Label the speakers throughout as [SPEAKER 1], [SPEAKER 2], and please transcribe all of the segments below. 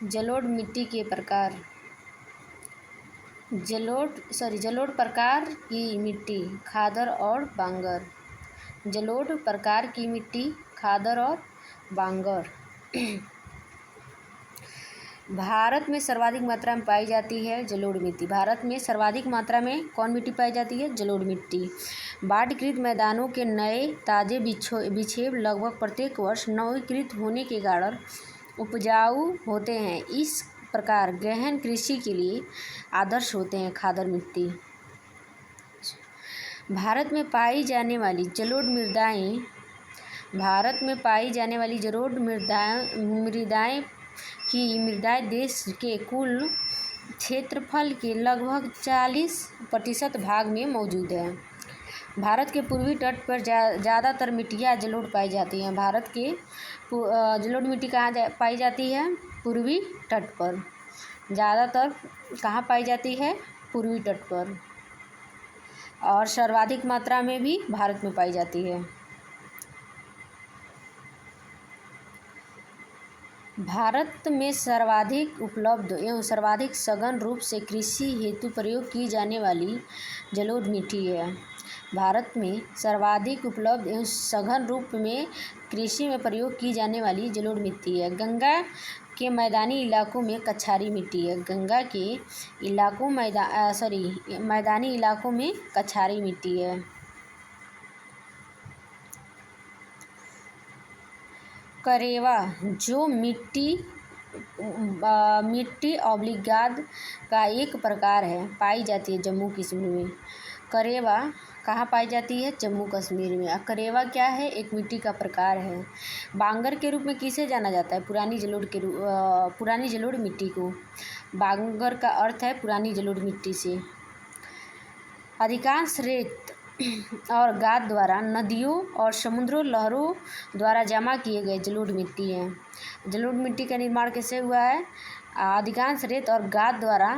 [SPEAKER 1] जलोढ़ मिट्टी के प्रकार। जलोढ़ प्रकार की मिट्टी खादर और बांगर। जलोढ़ प्रकार की मिट्टी खादर और बांगर। भारत में सर्वाधिक मात्रा में पाई जाती है जलोढ़ मिट्टी। भारत में सर्वाधिक मात्रा में कौन मिट्टी पाई जाती है? जलोढ़ मिट्टी। बाढ़कृत मैदानों के नए ताजे बिछेव लगभग प्रत्येक वर्ष नवीकृत होने के कारण उपजाऊ होते हैं। इस प्रकार गहन कृषि के लिए आदर्श होते हैं खादर मिट्टी। भारत में पाई जाने वाली जलोढ़ मृदाएं। भारत में पाई जाने वाली जलोढ़ मृदाएं देश के कुल क्षेत्रफल के लगभग 40% भाग में मौजूद है। भारत के पूर्वी तट पर ज़्यादातर मिट्टियाँ जलोढ़ पाई जाती हैं। भारत के जलोढ़ मिट्टी कहाँ पाई जाती है? पूर्वी तट पर। ज़्यादातर कहाँ पाई जाती है? पूर्वी तट पर। और सर्वाधिक मात्रा में भी भारत में पाई जाती है। भारत में सर्वाधिक उपलब्ध एवं सर्वाधिक सघन रूप से कृषि हेतु प्रयोग की जाने वाली जलोढ़ मिट्टी है। भारत में सर्वाधिक उपलब्ध एवं सघन रूप में कृषि में प्रयोग की जाने वाली जलोढ़ मिट्टी है। गंगा के मैदानी इलाकों में कछारी मिट्टी है। गंगा के मैदानी इलाकों में कछारी मिट्टी है। करेवा जो मिट्टी ऑब्लिगाद का एक प्रकार है, पाई जाती है जम्मू कश्मीर में। करेवा कहाँ पाई जाती है? जम्मू कश्मीर में। करेवा क्या है? एक मिट्टी का प्रकार है। बांगर के रूप में किसे जाना जाता है? पुरानी जलोढ़ मिट्टी को। बांगर का अर्थ है पुरानी जलोढ़ मिट्टी से। अधिकांश रेत और गाद द्वारा नदियों और समुद्रों लहरों द्वारा जमा किए गए जलोढ़ मिट्टी हैं। जलोढ़ मिट्टी का निर्माण कैसे हुआ है? अधिकांश रेत और गाद द्वारा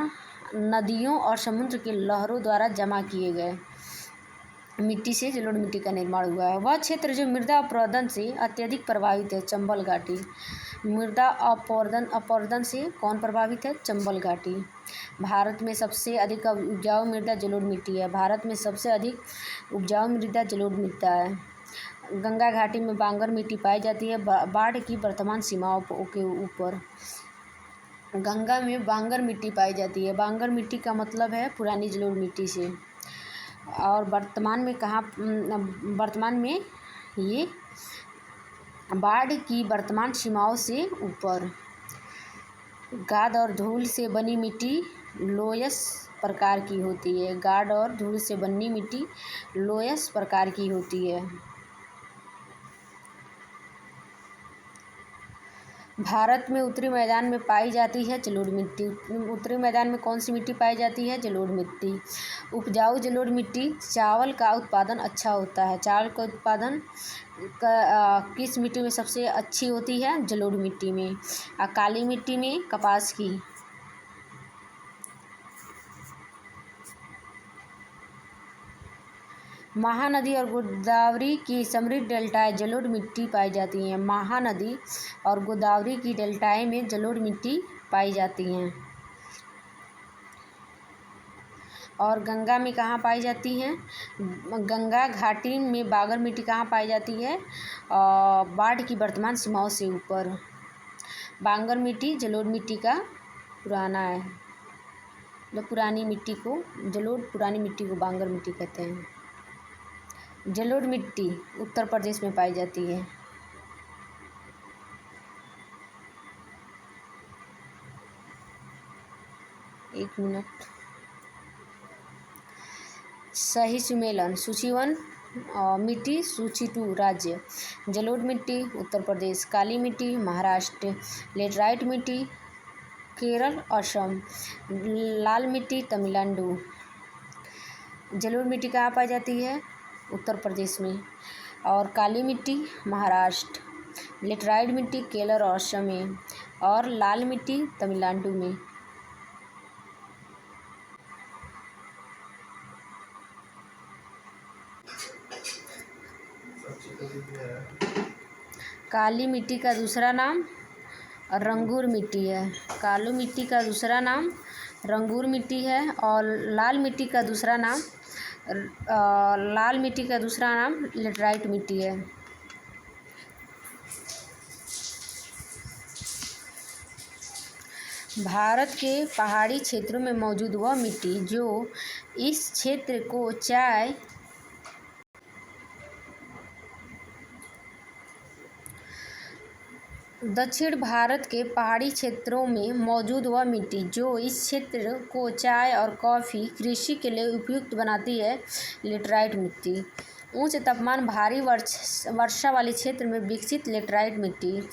[SPEAKER 1] नदियों और समुद्र के लहरों द्वारा जमा किए गए मिट्टी से जलोढ़ मिट्टी का निर्माण हुआ है। वह क्षेत्र जो मृदा अपरदन से अत्यधिक प्रभावित है, चंबल घाटी। मृदा अपरदन से कौन प्रभावित है? चंबल घाटी। भारत में सबसे अधिक उपजाऊ मृदा जलोढ़ मिट्टी है। भारत में सबसे अधिक उपजाऊ मृदा जलोढ़ मिट्टी है। गंगा घाटी में बांगर मिट्टी पाई जाती है बाढ़ की वर्तमान सीमाओं के ऊपर। गंगा में बांगर मिट्टी पाई जाती है। बांगर मिट्टी का मतलब है पुरानी जलोढ़ मिट्टी से। और वर्तमान में ये बाढ़ की वर्तमान सीमाओं से ऊपर। गाद और धूल से बनी मिट्टी लोयस प्रकार की होती है। गाद और धूल से बनी मिट्टी लोयस प्रकार की होती है। भारत में उत्तरी मैदान में पाई जाती है जलोढ़ मिट्टी। उत्तरी मैदान में कौन सी मिट्टी पाई जाती है? जलोढ़ मिट्टी। उपजाऊ जलोढ़ मिट्टी चावल का उत्पादन अच्छा होता है। चावल का उत्पादन किस मिट्टी में सबसे अच्छी होती है? जलोढ़ मिट्टी में। काली मिट्टी में कपास की। महानदी और गोदावरी की समृद्ध डेल्टाएं जलोढ़ मिट्टी पाई जाती हैं। महानदी और गोदावरी की डेल्टाएं में जलोढ़ मिट्टी पाई जाती हैं। और गंगा में कहाँ पाई जाती हैं? गंगा घाटी में बांगर मिट्टी कहाँ पाई जाती है? बाढ़ की वर्तमान सीमाओं से ऊपर। बांगर मिट्टी जलोढ़ मिट्टी का पुराना है। पुरानी मिट्टी को बांगर मिट्टी कहते हैं। जलोढ़ मिट्टी उत्तर प्रदेश में पाई जाती है। एक मिनट। सही सुमेलन। सूची 1 मिट्टी, सूची 2 राज्य। जलोढ़ मिट्टी उत्तर प्रदेश। काली मिट्टी महाराष्ट्र। लेटराइट मिट्टी केरल असम। लाल मिट्टी तमिलनाडु। जलोढ़ मिट्टी कहाँ पाई जाती है? उत्तर प्रदेश में। और काली मिट्टी महाराष्ट्र। लेटराइट मिट्टी केरल और असम में। और लाल मिट्टी तमिलनाडु में। काली मिट्टी का दूसरा नाम रंगूर मिट्टी है। काली मिट्टी का दूसरा नाम रंगूर मिट्टी है और लाल मिट्टी का दूसरा नाम लेटराइट मिट्टी है। भारत के पहाड़ी क्षेत्रों में मौजूद वह मिट्टी जो इस क्षेत्र को चाय दक्षिण भारत के पहाड़ी क्षेत्रों में मौजूद वह मिट्टी जो इस क्षेत्र को चाय और कॉफ़ी कृषि के लिए उपयुक्त बनाती है लेटराइट मिट्टी। उच्च तापमान भारी वर्षा वाले क्षेत्र में विकसित लेटराइट मिट्टी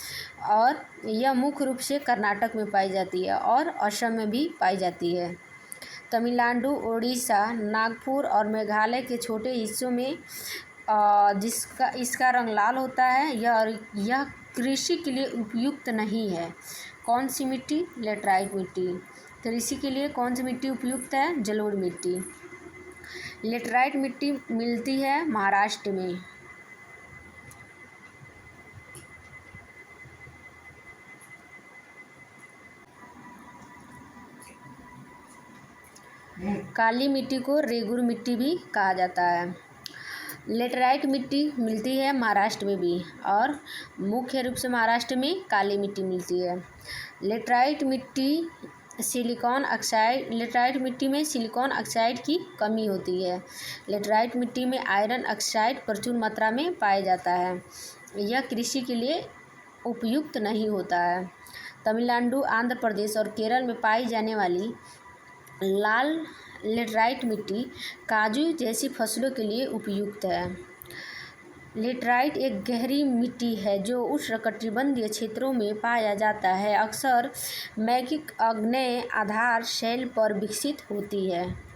[SPEAKER 1] और यह मुख्य रूप से कर्नाटक में पाई जाती है और असम में भी पाई जाती है। तमिलनाडु, ओडिशा, नागपुर और मेघालय के छोटे हिस्सों में इसका रंग लाल होता है। यह कृषि के लिए उपयुक्त नहीं है। कौन सी मिट्टी? लेटराइट मिट्टी। कृषि के लिए कौन सी मिट्टी उपयुक्त है? जलोढ़ मिट्टी। लेटराइट मिट्टी मिलती है महाराष्ट्र में। काली मिट्टी को रेगूर मिट्टी भी कहा जाता है। लेटराइट मिट्टी मिलती है महाराष्ट्र में भी और मुख्य रूप से महाराष्ट्र में काली मिट्टी मिलती है। लेटराइट मिट्टी में सिलिकॉन ऑक्साइड की कमी होती है। लेटराइट मिट्टी में आयरन ऑक्साइड प्रचुर मात्रा में पाया जाता है। यह कृषि के लिए उपयुक्त नहीं होता है। तमिलनाडु, आंध्र प्रदेश और केरल में पाई जाने वाली लाल लेटराइट मिट्टी काजू जैसी फसलों के लिए उपयुक्त है। लेटराइट एक गहरी मिट्टी है जो उष्णकटिबंधीय क्षेत्रों में पाया जाता है। अक्सर मैगिक आग्नेय आधार शैल पर विकसित होती है।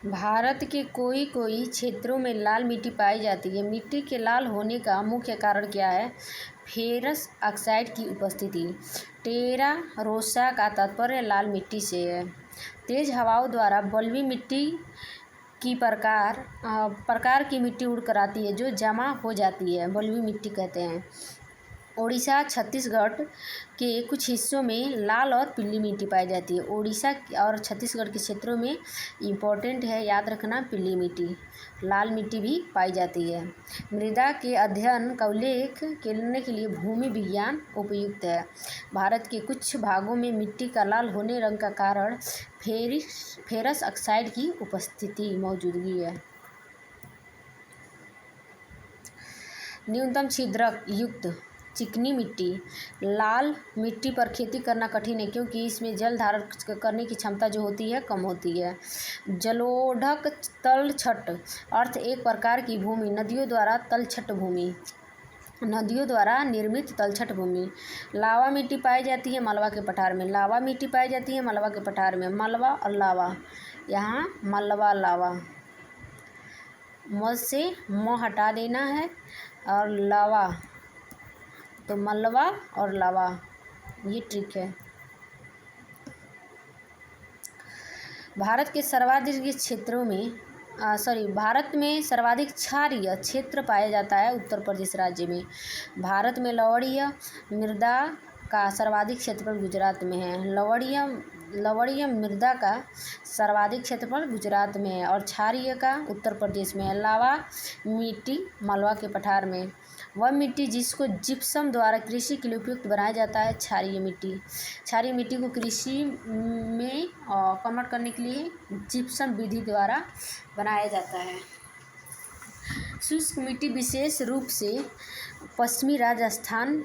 [SPEAKER 1] भारत के कोई क्षेत्रों में लाल मिट्टी पाई जाती है। मिट्टी के लाल होने का मुख्य कारण क्या है? फेरस ऑक्साइड की उपस्थिति। टेरा रोसा का तात्पर्य लाल मिट्टी से है। तेज हवाओं द्वारा बलुई मिट्टी की प्रकार की मिट्टी उड़कर आती है जो जमा हो जाती है, बलुई मिट्टी कहते हैं। ओडिशा, छत्तीसगढ़ के कुछ हिस्सों में लाल और पीली मिट्टी पाई जाती है। ओडिशा और छत्तीसगढ़ के क्षेत्रों में इम्पोर्टेंट है याद रखना पीली मिट्टी। लाल मिट्टी भी पाई जाती है। मृदा के अध्ययन का उल्लेख करने के लिए भूमि विज्ञान उपयुक्त है। भारत के कुछ भागों में मिट्टी का लाल होने रंग का कारण फेरस ऑक्साइड की उपस्थिति मौजूदगी है। न्यूनतम छिद्रक युक्त चिकनी मिट्टी। लाल मिट्टी पर खेती करना कठिन है क्योंकि इसमें जल धारण करने की क्षमता जो होती है कम होती है। जलोढ़क तलछट अर्थ एक प्रकार की भूमि, नदियों द्वारा निर्मित तलछट भूमि। लावा मिट्टी पाई जाती है मलवा के पठार में। मलवा और लावा, यहाँ मलवा लावा, म से म हटा देना है और लावा तो मलवा और लावा, ये ट्रिक है। भारत में सर्वाधिक क्षारीय क्षेत्र पाया जाता है उत्तर प्रदेश राज्य में। भारत में लवणीय मृदा का सर्वाधिक क्षेत्रफल गुजरात में है। लवणीय मृदा का सर्वाधिक क्षेत्रफल गुजरात में है और क्षारीय का उत्तर प्रदेश में है। लावा मिट्टी मलवा के पठार में। वह मिट्टी जिसको जिप्सम द्वारा कृषि के लिए उपयुक्त बनाया जाता है क्षारीय मिट्टी। क्षारीय मिट्टी को कृषि में कन्वर्ट करने के लिए जिप्सम विधि द्वारा बनाया जाता है। शुष्क मिट्टी विशेष रूप से पश्चिमी राजस्थान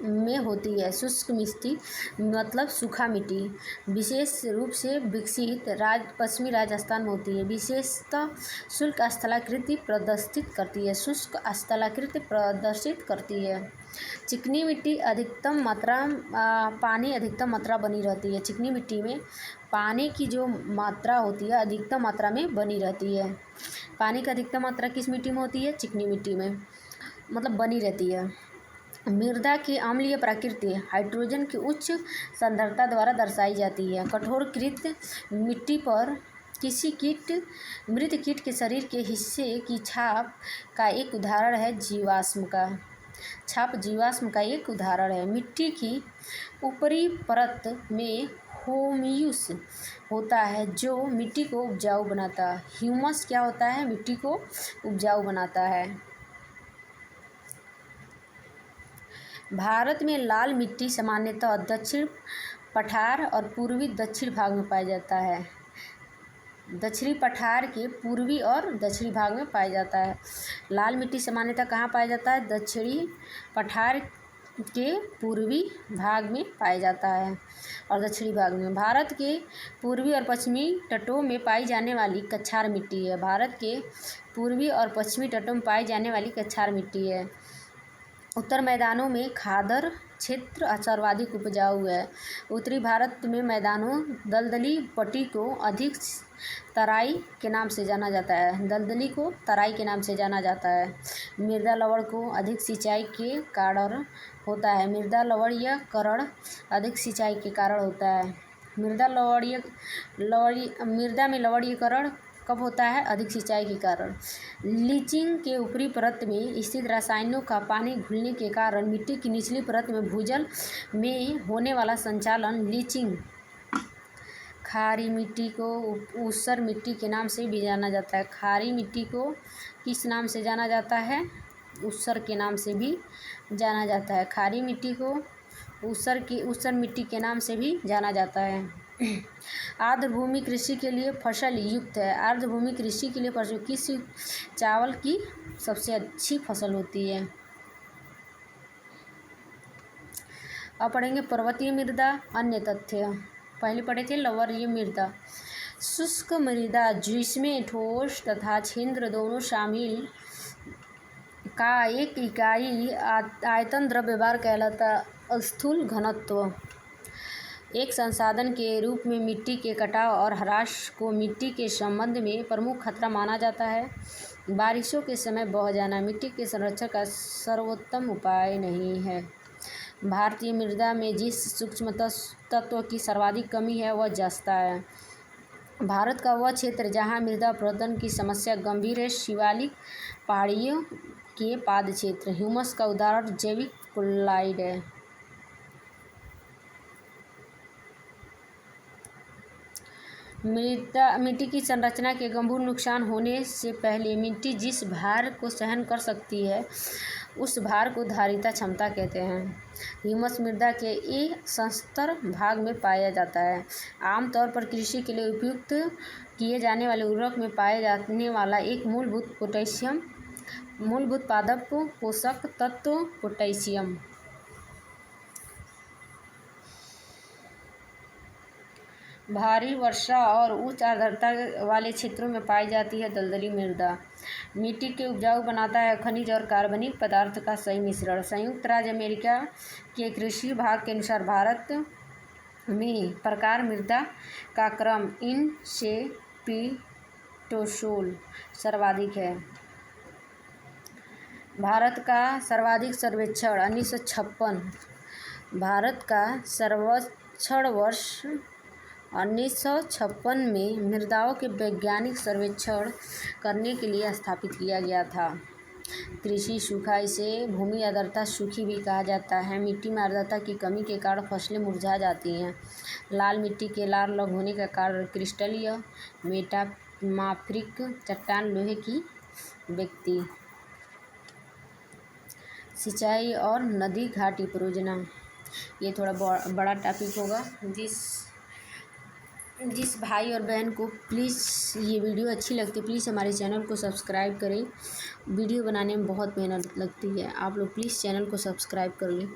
[SPEAKER 1] में होती है। शुष्क मिट्टी मतलब सूखा मिट्टी विशेष रूप से विकसित पश्चिमी राजस्थान में होती है। विशेषतः शुष्क स्थलाकृति प्रदर्शित करती है। चिकनी मिट्टी पानी अधिकतम मात्रा बनी रहती है। चिकनी मिट्टी में पानी की जो मात्रा होती है अधिकतम मात्रा में बनी रहती है। पानी का अधिकतम मात्रा किस मिट्टी में होती है? चिकनी मिट्टी में, मतलब बनी रहती है। मृदा की अम्लीय प्रकृति हाइड्रोजन की उच्च सांद्रता द्वारा दर्शाई जाती है। कठोरकृत मिट्टी पर किसी मृत कीट के शरीर के हिस्से की छाप का एक उदाहरण है जीवाश्म का। छाप जीवाश्म का एक उदाहरण है। मिट्टी की ऊपरी परत में ह्यूमस होता है जो मिट्टी को उपजाऊ बनाता है। ह्यूमस क्या होता है? मिट्टी को उपजाऊ बनाता है। भारत में लाल मिट्टी सामान्यतः दक्षिण पठार और पूर्वी दक्षिण भाग में पाया जाता है। दक्षिणी पठार के पूर्वी और दक्षिणी भाग में पाया जाता है। लाल मिट्टी सामान्यतः कहाँ पाया जाता है? दक्षिणी पठार के पूर्वी भाग में पाया जाता है और दक्षिणी भाग में। भारत के पूर्वी और पश्चिमी तटों में पाई जाने वाली कछार मिट्टी है। भारत के पूर्वी और पश्चिमी तटों में पाई जाने वाली कछार मिट्टी है। उत्तर मैदानों में खादर क्षेत्र सर्वाधिक उपजाऊ है। उत्तरी भारत में मैदानों दलदली पट्टी को अधिक तराई के नाम से जाना जाता है। दलदली को तराई के नाम से जाना जाता है। मृदा लवण को अधिक सिंचाई के कारण होता है। मृदा लवणीकरण अधिक सिंचाई के कारण होता है। मृदा में लवणीकरण कब होता है? अधिक सिंचाई के कारण। लीचिंग के ऊपरी परत में स्थित रसायनों का पानी घुलने के कारण मिट्टी की निचली परत में भूजल में होने वाला संचालन लीचिंग। खारी मिट्टी को ऊसर मिट्टी के नाम से भी जाना जाता है। खारी मिट्टी को किस नाम से जाना जाता है? ऊसर के नाम से भी जाना जाता है। खारी मिट्टी को ऊसर मिट्टी के नाम से भी जाना जाता है। आर्द्र भूमि कृषि के लिए फसल युक्त है। आर्द्र भूमि कृषि के लिए फसल किस चावल की सबसे अच्छी फसल होती है? अब पढ़ेंगे पर्वतीय मृदा अन्य तथ्य। पहले पढ़े थे लवणीय मृदा। शुष्क मृदा जिसमें ठोस तथा छिद्र दोनों शामिल का एक इकाई आयतन द्रव्यभार कहलाता। स्थूल घनत्व एक संसाधन के रूप में मिट्टी के कटाव और ह्रास को मिट्टी के संबंध में प्रमुख खतरा माना जाता है। बारिशों के समय बह जाना मिट्टी के संरक्षण का सर्वोत्तम उपाय नहीं है। भारतीय मृदा में जिस सूक्ष्म तत्व की सर्वाधिक कमी है वह जस्ता है। भारत का वह क्षेत्र जहाँ मृदा अपरदन की समस्या गंभीर है शिवालिक पहाड़ियों के पाद क्षेत्र। ह्यूमस का उदाहरण जैविक क्लोराइड है। मिट्टी की संरचना के गंभीर नुकसान होने से पहले मिट्टी जिस भार को सहन कर सकती है उस भार को धारिता क्षमता कहते हैं। ह्यूमस मृदा के एक संस्तर भाग में पाया जाता है। आमतौर पर कृषि के लिए उपयुक्त किए जाने वाले उर्वरक में पाए जाने वाला एक मूलभूत पादप पोषक तत्व पोटेशियम। भारी वर्षा और उच्च आर्द्रता वाले क्षेत्रों में पाई जाती है दलदली मृदा। मिट्टी के उपजाऊ बनाता है खनिज और कार्बनिक पदार्थ का सही मिश्रण। संयुक्त राज्य अमेरिका के कृषि विभाग के अनुसार भारत में प्रकार मृदा का क्रम इन सेपिटोसोल सर्वाधिक है। भारत का सर्वाधिक सर्वेक्षण 1956। भारत का सर्वेक्षण वर्ष 1956 में मृदाओं के वैज्ञानिक सर्वेक्षण करने के लिए स्थापित किया गया था। कृषि सूखा इसे भूमि आर्द्रता सूखी भी कहा जाता है। मिट्टी में आर्द्रता की कमी के कारण फसलें मुरझा जाती हैं। लाल मिट्टी के लाल रंग होने का कारण क्रिस्टलीय मेटामॉर्फिक चट्टान लोहे की व्यक्ति। सिंचाई और नदी घाटी परियोजना ये थोड़ा बड़ा टॉपिक होगा। जिस भाई और बहन को प्लीज़ ये वीडियो अच्छी लगती है प्लीज़ हमारे चैनल को सब्सक्राइब करें। वीडियो बनाने में बहुत मेहनत लगती है। आप लोग प्लीज़ चैनल को सब्सक्राइब कर लें।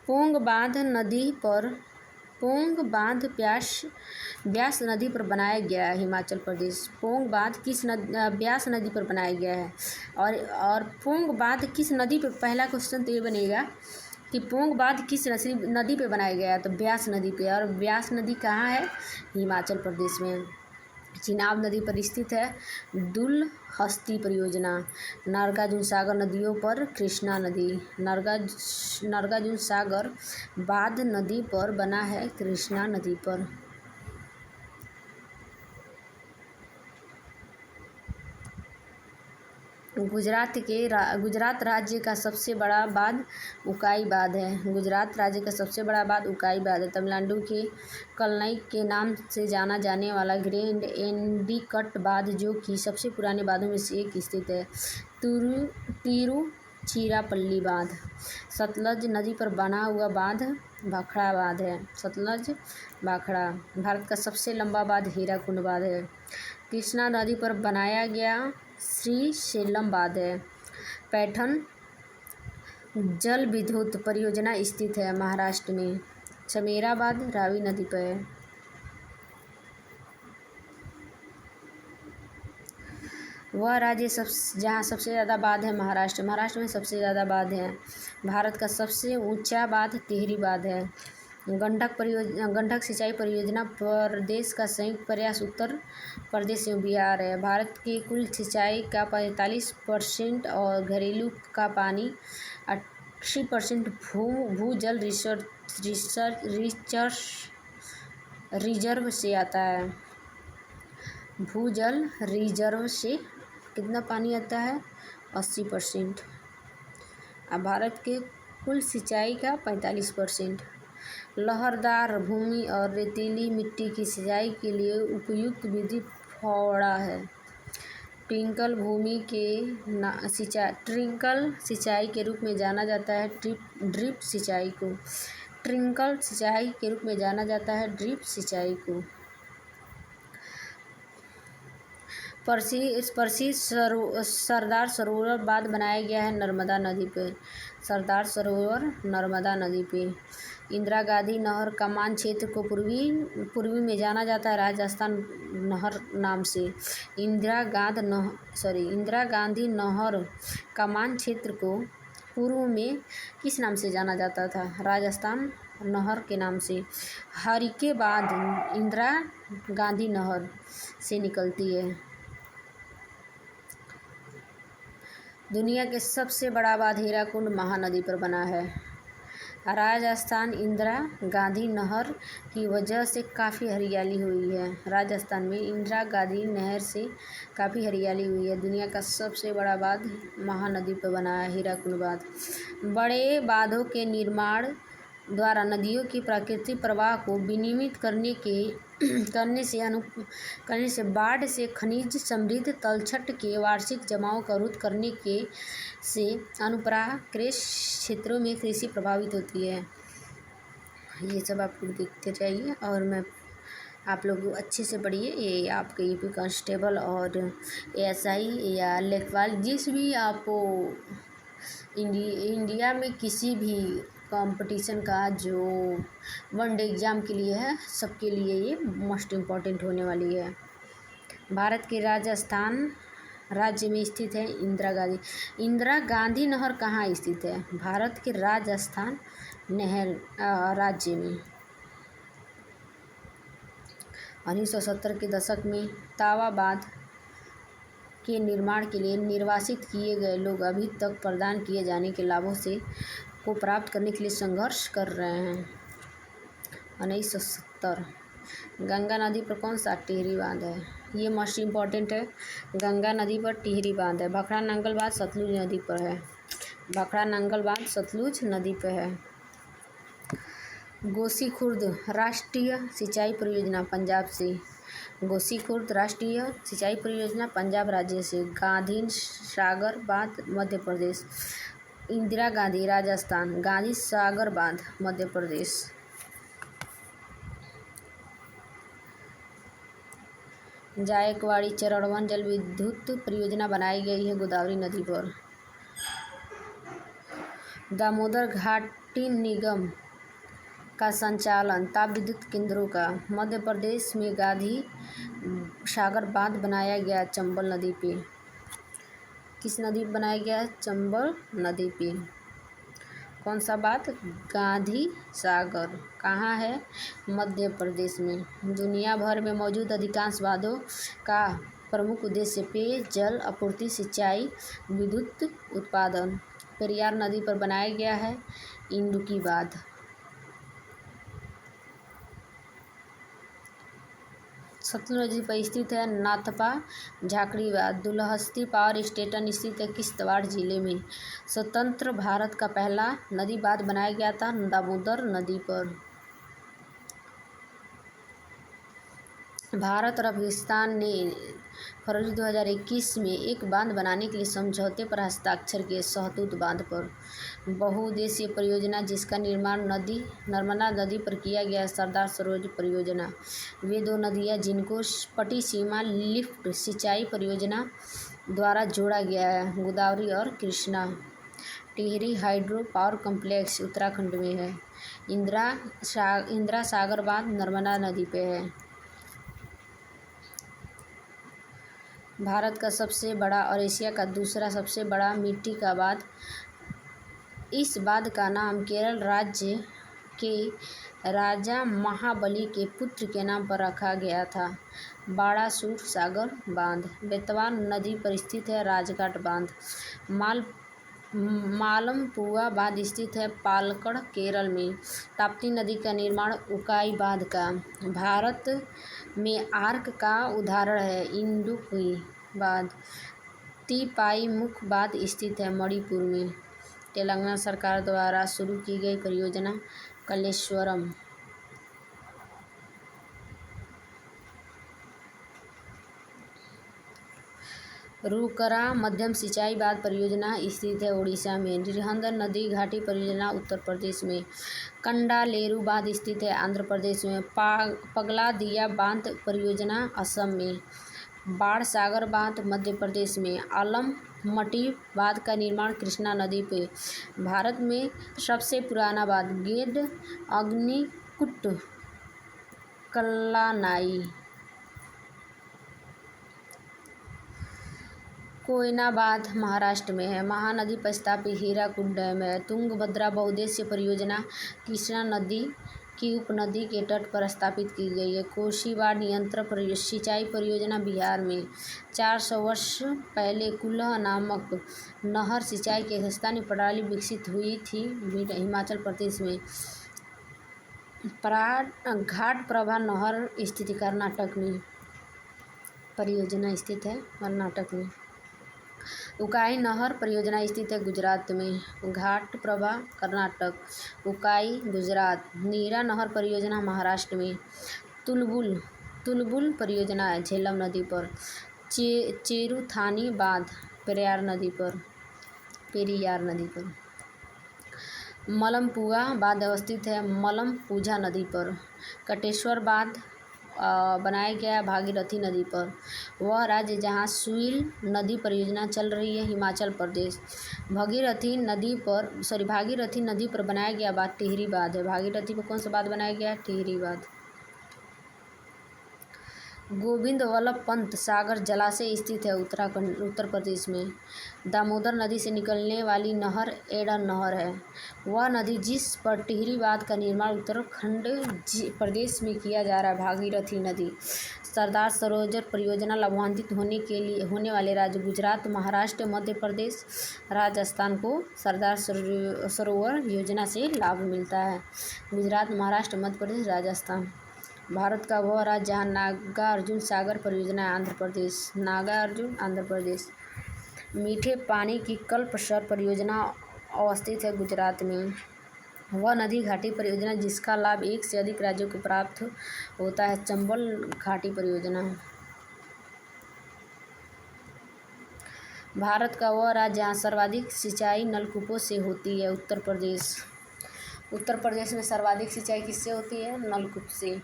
[SPEAKER 1] पोंग बांध ब्यास नदी पर बनाया गया है हिमाचल प्रदेश। पोंग बांध किस ब्यास नदी पर बनाया गया है और पोंग बांध किस नदी पर? पहला क्वेश्चन तो ये बनेगा कि पोंग बांध किस नदी पे बनाया गया है? तो ब्यास नदी पे। और ब्यास नदी कहाँ है? हिमाचल प्रदेश में। चिनाब नदी पर स्थित है दुलहस्ती परियोजना। नागार्जुन सागर नदियों पर कृष्णा नदी। नागार्जुन सागर बांध नदी पर बना है कृष्णा नदी पर। गुजरात राज्य का सबसे बड़ा बांध उकाई बांध है। गुजरात राज्य का सबसे बड़ा बांध उकाई बांध है। तमिलनाडु के कल्लई के नाम से जाना जाने वाला ग्रैंड एंडिकट बांध, जो कि सबसे पुराने बांधों में से एक, स्थित है। तिरुचिरापल्ली बांध सतलज नदी पर बना हुआ बांध भाखड़ा बांध है। सतलज भाखड़ा। भारत का सबसे लंबा बांध हीराकुंड बांध है। कृष्णा नदी पर बनाया गया श्रीशैलम बांध है। पैठन जल विद्युत परियोजना स्थित है महाराष्ट्र में। चमेरा बांध रावी नदी पर है। वह राज्य जहाँ सबसे ज़्यादा बांध है महाराष्ट्र। महाराष्ट्र में सबसे ज़्यादा बांध है। भारत का सबसे ऊंचा बांध टिहरी बांध है। गंडक सिंचाई परियोजना प्रदेश का संयुक्त प्रयास उत्तर प्रदेश एवं बिहार है। भारत की कुल सिंचाई का 45% और घरेलू का पानी 80% भूजल रिजर्व से आता है। भूजल रिजर्व से कितना पानी आता है? 80%। अब भारत के कुल सिंचाई का 45%। लहरदार भूमि और रेतीली मिट्टी की सिंचाई के लिए उपयुक्त विधि फौड़ा है। ट्रिंकल सिंचाई के रूप में जाना जाता है ड्रिप सिंचाई को। ट्रिंकल सिंचाई के रूप में जाना जाता है ड्रिप सिंचाई को। प्रसिद्ध सरदार सरोवर बांध बनाया गया है नर्मदा नदी पे। सरदार सरोवर नर्मदा नदी पे। इंदिरा गांधी नहर कमान क्षेत्र को पूर्वी में जाना जाता है राजस्थान नहर नाम से। इंदिरा गांधी नहर कमान क्षेत्र को पूर्व में किस नाम से जाना जाता था? राजस्थान नहर के नाम से। हरि के बाद इंदिरा गांधी नहर से निकलती है। दुनिया के सबसे बड़ा बांध हीराकुंड महानदी पर बना है। राजस्थान इंदिरा गांधी नहर की वजह से काफ़ी हरियाली हुई है। राजस्थान में इंदिरा गांधी नहर से काफ़ी हरियाली हुई है। दुनिया का सबसे बड़ा बांध महानदी पर बना है हीराकुंड बांध। बड़े बांधों के निर्माण द्वारा नदियों की प्राकृतिक प्रवाह को विनियमित करने से बाढ़ से खनिज समृद्ध तलछट के वार्षिक जमाव का रोध करने से अनुप्रस्थ क्षेत्रों में कृषि प्रभावित होती है। ये सब आप लोग देखते जाइए और आप लोग अच्छे से पढ़िए। ये आपके यूपी कांस्टेबल और एएसआई या लेखपाल जिस भी आपको इंडिया में किसी भी कंपटीशन का जो वनडे एग्ज़ाम के लिए है, सबके लिए ये मोस्ट इम्पॉर्टेंट होने वाली है। भारत के राजस्थान राज्य में स्थित है इंदिरा गांधी नहर कहाँ स्थित है? भारत के राजस्थान राज्य में। 1970 के दशक में तावा बांध के निर्माण के लिए निर्वासित किए गए लोग अभी तक प्रदान किए जाने के लाभों को प्राप्त करने के लिए संघर्ष कर रहे हैं। 1970 गंगा नदी पर कौन सा टिहरी बांध है? ये मोस्ट इम्पॉर्टेंट है। गंगा नदी पर टिहरी बांध है। भाखड़ा नंगल बांध सतलुज नदी पर है। भाखड़ा नंगल बांध सतलुज नदी पर है। गोसी खुर्द राष्ट्रीय सिंचाई परियोजना पंजाब से। गोसी खुर्द राष्ट्रीय सिंचाई परियोजना पंजाब राज्य से। गांधी सागर बांध मध्य प्रदेश। इंदिरा गांधी राजस्थान। गांधी सागर बांध मध्य प्रदेश। जायकवाड़ी चरणवन जल विद्युत परियोजना बनाई गई है गोदावरी नदी पर। दामोदर घाटी निगम का संचालन ताप विद्युत केंद्रों का। मध्य प्रदेश में गांधी सागर बांध बनाया गया चंबल नदी पे। किस नदी पर बनाया गया? चंबल नदी पे। कौन सा बांध? गांधी सागर। कहाँ है? मध्य प्रदेश में। दुनिया भर में मौजूद अधिकांश बांधों का प्रमुख उद्देश्य पेयजल आपूर्ति, सिंचाई, विद्युत उत्पादन। पेरियार नदी पर बनाया गया है इंडुक्की बांध। सतलुज नदी पर स्थित है नाथपा झाकड़ीबाद। दुलहस्ती पावर स्टेशन स्थित है किश्तवाड़ जिले में। स्वतंत्र भारत का पहला नदी बांध बनाया गया था दामोदर नदी पर। भारत और अफगानिस्तान ने फरवरी 2021 में एक बांध बनाने के लिए समझौते पर हस्ताक्षर किए। सहतूत बांध पर बहुउद्देशीय परियोजना जिसका निर्माण नर्मदा नदी पर किया गया है सरदार सरोवर परियोजना। वे दो नदियां जिनको पटी सीमा लिफ्ट सिंचाई परियोजना द्वारा जोड़ा गया है गोदावरी और Krishna. Tehri hydro power complex Uttarakhand में है। इंदिरा सागर बांध नर्मदा नदी पे है। भारत का सबसे बड़ा और एशिया का दूसरा सबसे बड़ा मिट्टी का बांध। इस बांध का नाम केरल राज्य के राजा महाबली के पुत्र के नाम पर रखा गया था। बाणासुर सागर बांध बेतवा नदी पर स्थित है। राजघाट बांध मालमपुआ बांध स्थित है पालक्कड़ केरल में। ताप्ती नदी का निर्माण उकाई बांध का भारत में आर्क का उदाहरण है इंडुक्की बांध। तीपाई मुख बांध स्थित है मणिपुर में। तेलंगाना सरकार द्वारा शुरू की गई परियोजना कलेश्वरम। रूकरा मध्यम सिंचाई बांध परियोजना स्थित है उड़ीसा में। रिहंद नदी घाटी परियोजना उत्तर प्रदेश में। कंडालेरु बांध स्थित है आंध्र प्रदेश में। पगलादिया बांध परियोजना असम में। बाण सागर बांध मध्य प्रदेश में। अलमट्टी बांध का निर्माण कृष्णा नदी पे। भारत में सबसे पुराना बांध गेड अग्निकुंड कल्लानाई। कोयना बांध महाराष्ट्र में है। महानदी पर स्थापित हीराकुड डैम है। तुंगभद्रा बहुउद्देशीय परियोजना कृष्णा नदी की उपनदी के तट पर स्थापित की गई है। कोशीबाड़ नियंत्रण सिंचाई परियोजना बिहार में। 400 वर्ष पहले कुल्लह नामक नहर सिंचाई की एक स्थानीय प्रणाली विकसित हुई थी हिमाचल प्रदेश में। घाट प्रभा नहर स्थित कर्नाटक में। परियोजना स्थित है कर्नाटक में। उकाई नहर परियोजना स्थित है गुजरात में। घाट प्रभा कर्नाटक। उकाई गुजरात। नीरा नहर परियोजना महाराष्ट्र में। तुलबुल परियोजना है झेलम नदी पर। चेरुथानी बांध पेरियार नदी पर। मलमपुआ बांध अवस्थित है मलमपुझा नदी पर। कटेश्वर बांध बनाया गया भागीरथी नदी पर। वह राज्य जहां सुइल नदी परियोजना चल रही है हिमाचल प्रदेश। भागीरथी नदी पर बनाया गया बांध टिहरी बांध है। भागीरथी पर कौन सा बांध बनाया गया टिहरी बांध। गोविंद वल्लभ पंत सागर जलाशय स्थित है उत्तर प्रदेश में। दामोदर नदी से निकलने वाली नहर एडन नहर है। वह नदी जिस पर टिहरी बांध का निर्माण उत्तराखंड प्रदेश में किया जा रहा है भागीरथी नदी। सरदार सरोवर परियोजना लाभान्वित होने वाले राज्य गुजरात महाराष्ट्र मध्य प्रदेश राजस्थान को सरदार सरोवर योजना से लाभ मिलता है। गुजरात महाराष्ट्र मध्य प्रदेश राजस्थान। भारत का वह राज्य जहाँ नागार्जुन सागर परियोजना है आंध्र प्रदेश। मीठे पानी की कल्पसर परियोजना अवस्थित है गुजरात में। वह नदी घाटी परियोजना जिसका लाभ एक से अधिक राज्यों को प्राप्त होता है चंबल घाटी परियोजना। भारत का वह राज्य जहाँ सर्वाधिक सिंचाई नलकूपों से होती है उत्तर प्रदेश में सर्वाधिक सिंचाई किससे होती है नलकूप से।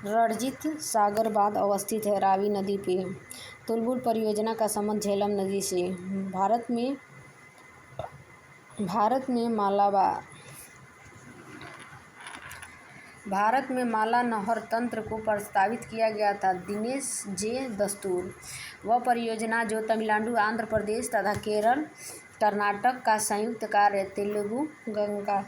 [SPEAKER 1] रणजीत सागर बांध अवस्थित है रावी नदी पे। तुलबुल परियोजना का संबंध झेलम नदी से। भारत में माला नहर तंत्र को प्रस्तावित किया गया था दिनेश जे दस्तूर। वह परियोजना जो तमिलनाडु आंध्र प्रदेश तथा कर्नाटक का संयुक्त कार्य तेलुगु गंगा।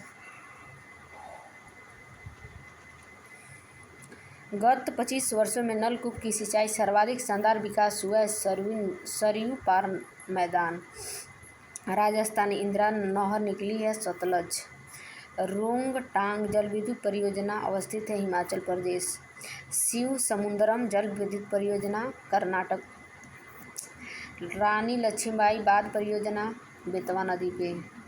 [SPEAKER 1] गत 25 वर्षों में नलकूप की सिंचाई सर्वाधिक शानदार विकास हुआ है सरयू पार मैदान। राजस्थान इंदिरा नहर निकली है सतलज। रोंगटांग जल विद्युत परियोजना अवस्थित है हिमाचल प्रदेश। शिव समुद्रम जल विद्युत परियोजना कर्नाटक। रानी लक्ष्मीबाई बांध परियोजना बेतवा नदी पे।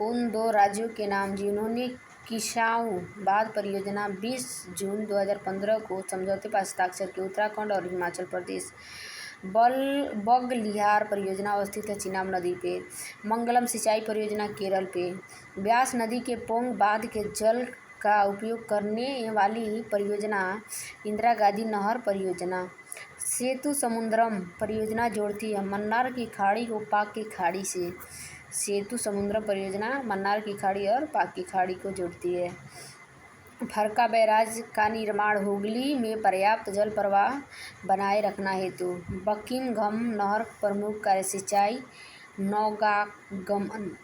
[SPEAKER 1] उन 2 राज्यों के नाम जिन्होंने किसाऊ बांध परियोजना 20 जून 2015 को समझौते पर हस्ताक्षर किए, उत्तराखंड और हिमाचल प्रदेश। बगलिहार परियोजना अवस्थित है चिनाब नदी पे। मंगलम सिंचाई परियोजना केरल पे। ब्यास नदी के पोंग बांध के जल का उपयोग करने वाली परियोजना इंदिरा गांधी नहर परियोजना। सेतु समुद्रम परियोजना जोड़ती है मन्नार की खाड़ी को पाक की खाड़ी से। सेतु समुद्रम परियोजना मन्नार की खाड़ी और पाक की खाड़ी को जोड़ती है। फरक्का बैराज का निर्माण हुगली में पर्याप्त जल प्रवाह बनाए रखना हेतु। बकिंघम नहर प्रमुख कार्य सिंचाई नौगागमन।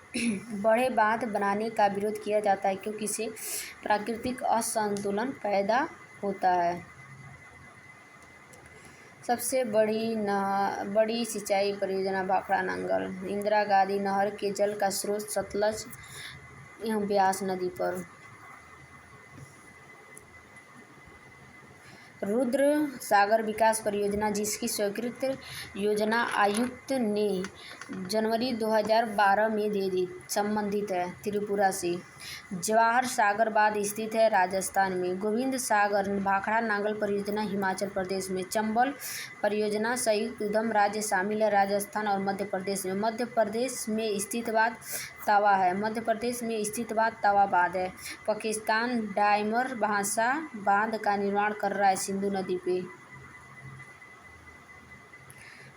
[SPEAKER 1] बड़े बांध बनाने का विरोध किया जाता है क्योंकि इससे प्राकृतिक असंतुलन पैदा होता है। सबसे बड़ी सिंचाई परियोजना भाखड़ा नंगल। इंदिरा गांधी नहर के जल का स्रोत सतलज एवं ब्यास नदी पर। रुद्र सागर विकास परियोजना जिसकी स्वीकृत योजना आयुक्त ने जनवरी 2012 में दे दी, संबंधित है त्रिपुरा से। जवाहर सागर बांध स्थित है राजस्थान में। गोविंद सागर भाखड़ा नांगल परियोजना हिमाचल प्रदेश में। चंबल परियोजना संयुक्त उद्यम राज्य शामिल है राजस्थान और मध्य प्रदेश में। मध्य प्रदेश में स्थित बांध तवा है। मध्य प्रदेश में स्थित बांध तवा बांध है। पाकिस्तान डायमर भाषा बांध का निर्माण कर रहा है सिंधु नदी पे।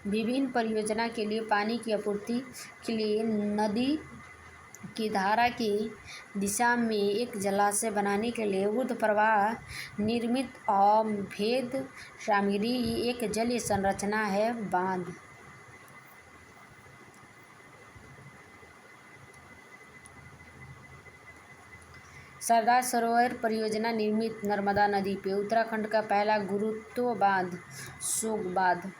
[SPEAKER 1] विभिन्न परियोजना के लिए पानी की आपूर्ति के लिए नदी की धारा की दिशा में एक जलाशय बनाने के लिए ऊर्ध्व प्रवाह निर्मित अभेद सामग्री एक जलीय संरचना है बांध। सरदार सरोवर परियोजना निर्मित नर्मदा नदी पे। उत्तराखंड का पहला गुरुत्व बांध सोग बांध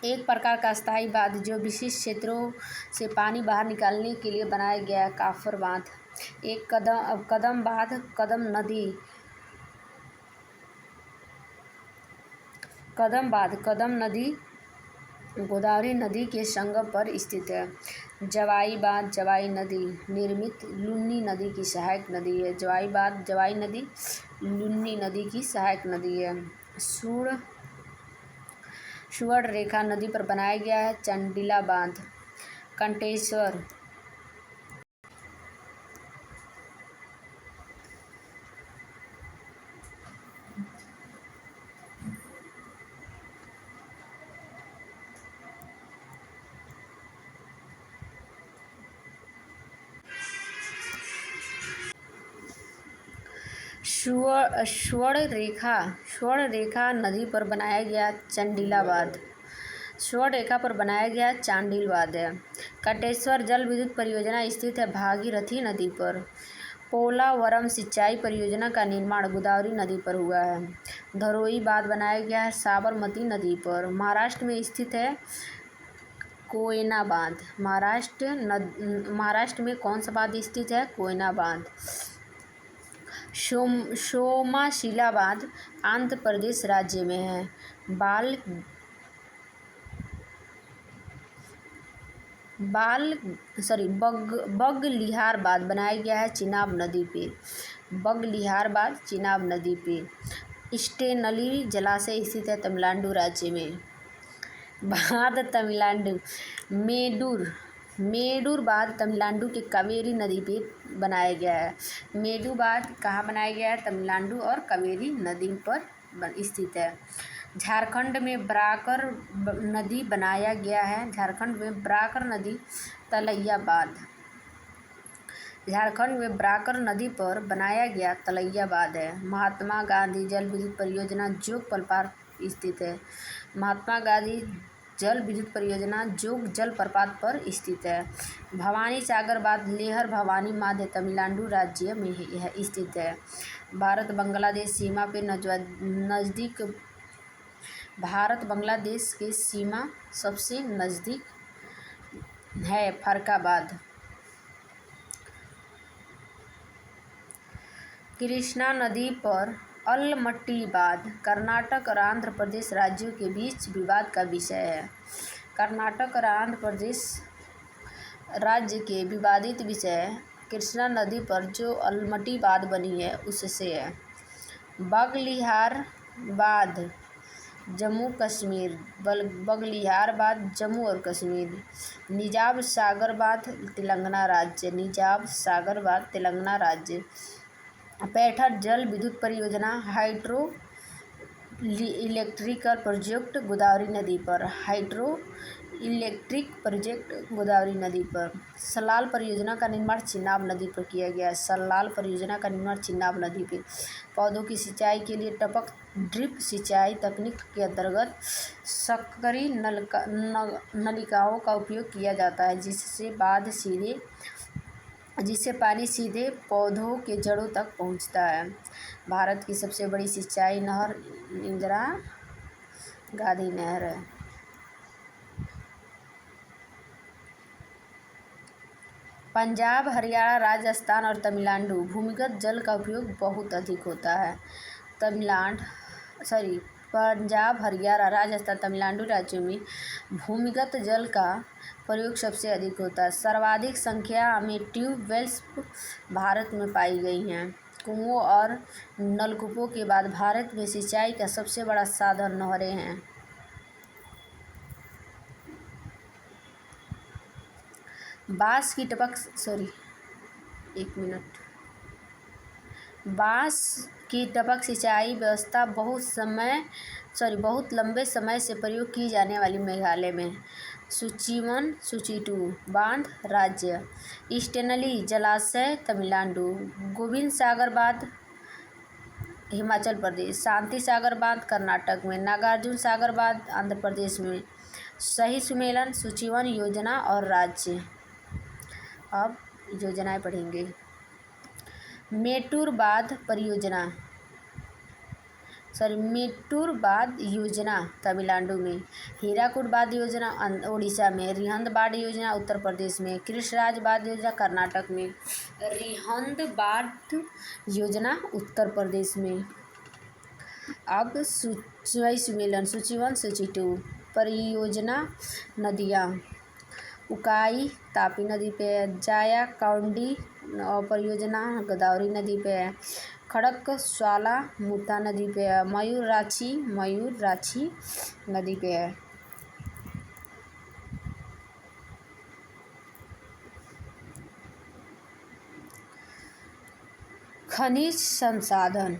[SPEAKER 1] एक प्रकार का स्थायी बांध जो विशिष्ट क्षेत्रों से पानी बाहर निकालने के लिए बनाया गया है। काफर बांध एक कदम बांध कदम नदी गोदावरी नदी के संगम पर स्थित है। जवाई बांध जवाई नदी निर्मित लुनी नदी की सहायक नदी है। जवाई बांध जवाई नदी लुनी नदी की सहायक नदी है। सुवर्ण रेखा नदी पर बनाया गया है चंडीला बांध। कंटेश्वर स्वर्ण रेखा नदी पर बनाया गया चंडीला बांध। स्वर्ण रेखा पर बनाया गया चांडिल बांध है। कंटेश्वर जल विद्युत परियोजना स्थित है भागीरथी नदी पर। पोलावरम सिंचाई परियोजना का निर्माण गोदावरी नदी पर हुआ है। धरोई बांध बनाया गया है साबरमती नदी पर। महाराष्ट्र में स्थित है कोयना बांध। महाराष्ट्र में कौन सा बांध स्थित है? कोयना बांध। सोमाशिला बांध आंध्र प्रदेश राज्य में है। बगलिहार बांध बनाया गया है चिनाब नदी पे। बगलिहार बांध चिनाब नदी पे। स्टेनली जलाशय स्थित है तमिलनाडु राज्य में। बांध तमिलनाडु मेडूर बांध तमिलनाडु के कावेरी नदी पे बनाया गया है। मेडू बांध कहाँ बनाया गया है? तमिलनाडु और कावेरी नदी पर स्थित है। झारखंड में ब्राकर नदी बनाया गया है। झारखंड में ब्राकर नदी तलैया बांध। झारखंड में ब्राकर नदी पर बनाया गया तलैया बांध है। महात्मा गांधी जल विद्युत परियोजना जोग जलप्रपात स्थित है। महात्मा गांधी जल विद्युत परियोजना जोग जलप्रपात पर स्थित है। भवानी सागर बांध लेहर भवानी बांध तमिलनाडु राज्य में स्थित है। भारत बांग्लादेश सीमा पे नज़दीक भारत बांग्लादेश के सीमा सबसे नज़दीक है फरक्काबाद। कृष्णा नदी पर अलमट्टी बांध कर्नाटक और आंध्र प्रदेश राज्यों के बीच विवाद का विषय है। कर्नाटक और आंध्र प्रदेश राज्य के विवादित विषय कृष्णा नदी पर जो अलमट्टी बांध बनी है उससे है। बगलिहार बांध जम्मू कश्मीर, बगलिहार बांध जम्मू और कश्मीर। निजाम सागर बांध तेलंगाना राज्य, निजाम सागर बांध तेलंगाना राज्य। पैठर जल विद्युत परियोजना हाइड्रो इलेक्ट्रिकल प्रोजेक्ट गोदावरी नदी पर, हाइड्रो इलेक्ट्रिक प्रोजेक्ट गोदावरी नदी पर। सलाल परियोजना का निर्माण चिनाब नदी पर किया गया है। सलाल परियोजना का निर्माण चिनाब नदी पर। पौधों की सिंचाई के लिए टपक ड्रिप सिंचाई तकनीक के अंतर्गत सकरी नलिकाओं का उपयोग किया जाता है, जिससे पानी सीधे पौधों के जड़ों तक पहुंचता है। भारत की सबसे बड़ी सिंचाई नहर इंदिरा गांधी नहर है। पंजाब, हरियाणा, राजस्थान और तमिलनाडु भूमिगत जल का उपयोग बहुत अधिक होता है। पंजाब, हरियाणा, राजस्थान, तमिलनाडु राज्यों में भूमिगत जल का प्रयोग सबसे अधिक होता है। सर्वाधिक संख्या में ट्यूबवेल्स भारत में पाई गई हैं। कुओं और नलकूपों के बाद भारत में सिंचाई का सबसे बड़ा साधन नहरें हैं। बांस की टपक सिंचाई व्यवस्था बहुत लंबे समय से प्रयोग की जाने वाली मेघालय में सूची 1, सूची 2 बांध राज्य। स्टेनली जलाशय तमिलनाडु, गोविंद सागर बांध हिमाचल प्रदेश, शांति सागर बांध कर्नाटक में, नागार्जुन सागर बांध आंध्र प्रदेश में। सही सुमेलन सूची 1 योजना और राज्य। अब योजनाएं पढ़ेंगे। मेटूर बांध योजना तमिलनाडु में, हीराकुड बांध योजना उड़ीसा में, रिहंद बांध योजना उत्तर प्रदेश में, कृष्णराज बांध योजना कर्नाटक में, रिहंद बांध योजना उत्तर प्रदेश में। अब सुमेलन सूची 1, सूची 2 परियोजना नदियाँ। उकाई तापी नदी पे है। जाया काउंडी परियोजना गोदावरी नदी पे है। खड़क स्वाला मुता नदी पे है। मयूर राछी नदी पे है। खनिज संसाधन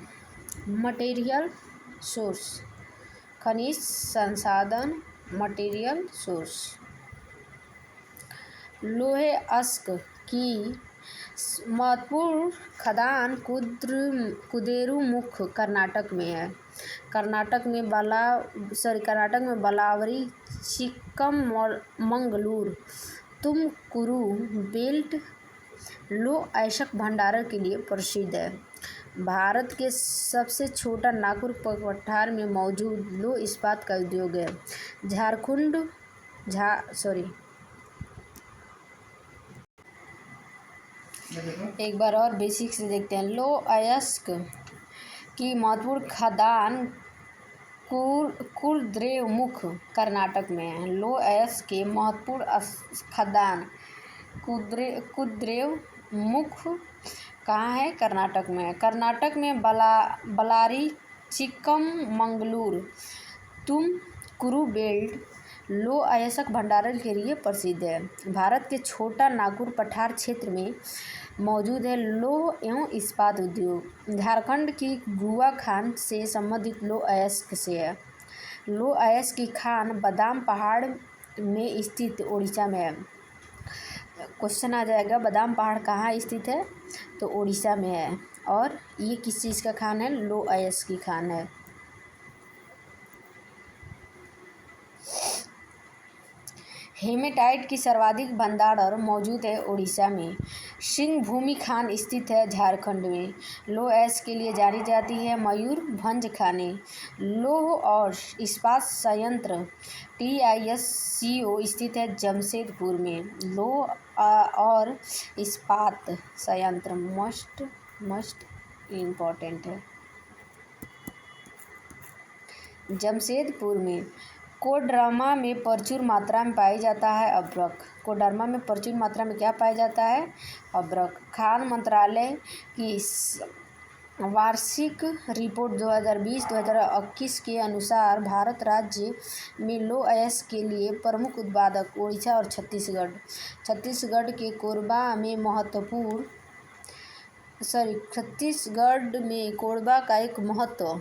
[SPEAKER 1] मटेरियल सोर्स, खनिज संसाधन मटेरियल सोर्स। लोहे अयस्क की महत्वपूर्ण खदान कुदेरुमुख कर्नाटक में है। कर्नाटक में बलावरी, चिक्कमंगलूर, तुमकुरू बेल्ट लौह अयस्क भंडारण के लिए प्रसिद्ध है। भारत के सबसे छोटा नागपुर पठार में मौजूद लौह इस्पात का उद्योग है। एक बार और बेसिक से देखते हैं। लौह अयस्क की महत्वपूर्ण खदान कुद्रेमुख कर्नाटक में है। लौह अयस्क के महत्वपूर्ण खदान कुद्रेमुख कहाँ है? कर्नाटक में है। कर्नाटक में बलारी, चिक्कमंगलूर, तुमकुरू बेल्ट लौह अयस्क भंडारण के लिए प्रसिद्ध है। भारत के छोटा नागपुर पठार क्षेत्र में मौजूद है लौह एवं इस्पात उद्योग। झारखंड की गुआ खान से संबंधित लौह अयस्क से है। लौह अयस्क की खान बादाम पहाड़ में स्थित उड़ीसा में है। क्वेश्चन आ जाएगा बादाम पहाड़ कहाँ स्थित है? तो उड़ीसा में है। और ये किस चीज़ का खान है? लौह अयस्क की खान है। हेमेटाइट की सर्वाधिक भंडार मौजूद है उड़ीसा में। सिंहभूमि खान स्थित है झारखंड में। लौह अयस्क के लिए जानी जाती है मयूरभंज खानें। लौह और इस्पात संयंत्र TISCO स्थित है जमशेदपुर में। लौह और इस्पात संयंत्र मस्ट इम्पॉर्टेंट है। जमशेदपुर में। कोडरमा में प्रचुर मात्रा में पाया जाता है अभ्रक। कोडरमा में प्रचुर मात्रा में क्या पाया जाता है? अभ्रक। खान मंत्रालय की वार्षिक रिपोर्ट 2020-2021 के अनुसार भारत राज्य में लौह अयस्क के लिए प्रमुख उत्पादक उड़ीसा और छत्तीसगढ़। छत्तीसगढ़ में कोरबा का एक महत्व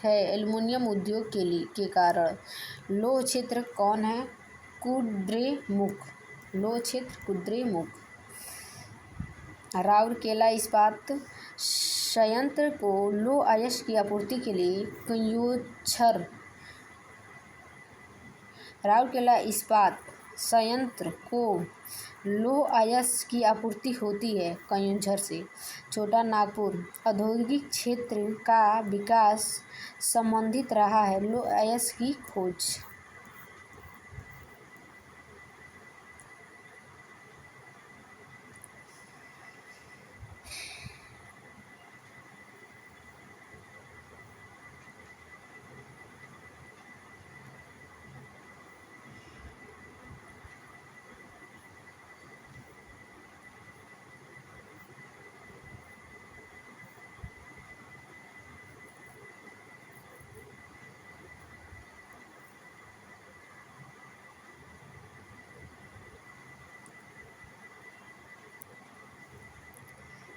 [SPEAKER 1] है एल्युमिनियम उद्योग के कारण। लौह क्षेत्र कौन है? कुद्रेमुख। लौह क्षेत्र कुद्रेमुख। राउरकेला इस्पात संयंत्र को लौह अयस्क की आपूर्ति के लिए कन्योझर। राउरकेला इस्पात संयंत्र को लौह अयस्क की आपूर्ति होती है कन्योझर से। छोटा नागपुर औद्योगिक क्षेत्र का विकास संबंधित रहा है लौह अयस्क की खोज।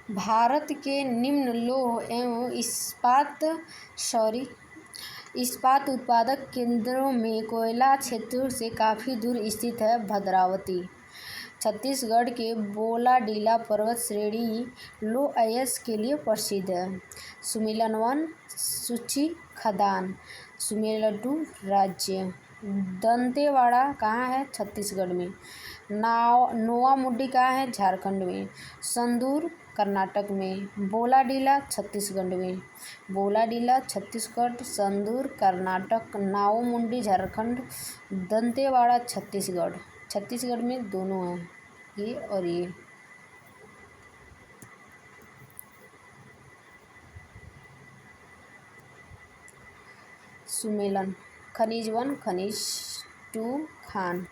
[SPEAKER 1] भारत के निम्न लौह एवं इस्पात उत्पादक केंद्रों में कोयला क्षेत्रों से काफ़ी दूर स्थित है भद्रावती। छत्तीसगढ़ के बोलाडीला पर्वत श्रेणी लौह अयस्क के लिए प्रसिद्ध है। सुमिलन वन सूची खदान सुमेरुलड्डू राज्य। दंतेवाड़ा कहाँ है? छत्तीसगढ़ में। नोवामुड्डी कहाँ है? झारखंड में। संदूर कर्नाटक में। बोलाडीला छत्तीसगढ़ में। बोलाडीला छत्तीसगढ़, संदूर कर्नाटक, नोवामुड्डी झारखंड, दंतेवाड़ा छत्तीसगढ़। छत्तीसगढ़ में दोनों हैं, ये और ये। सुमेलन खनिज 1 खनिज 2 खान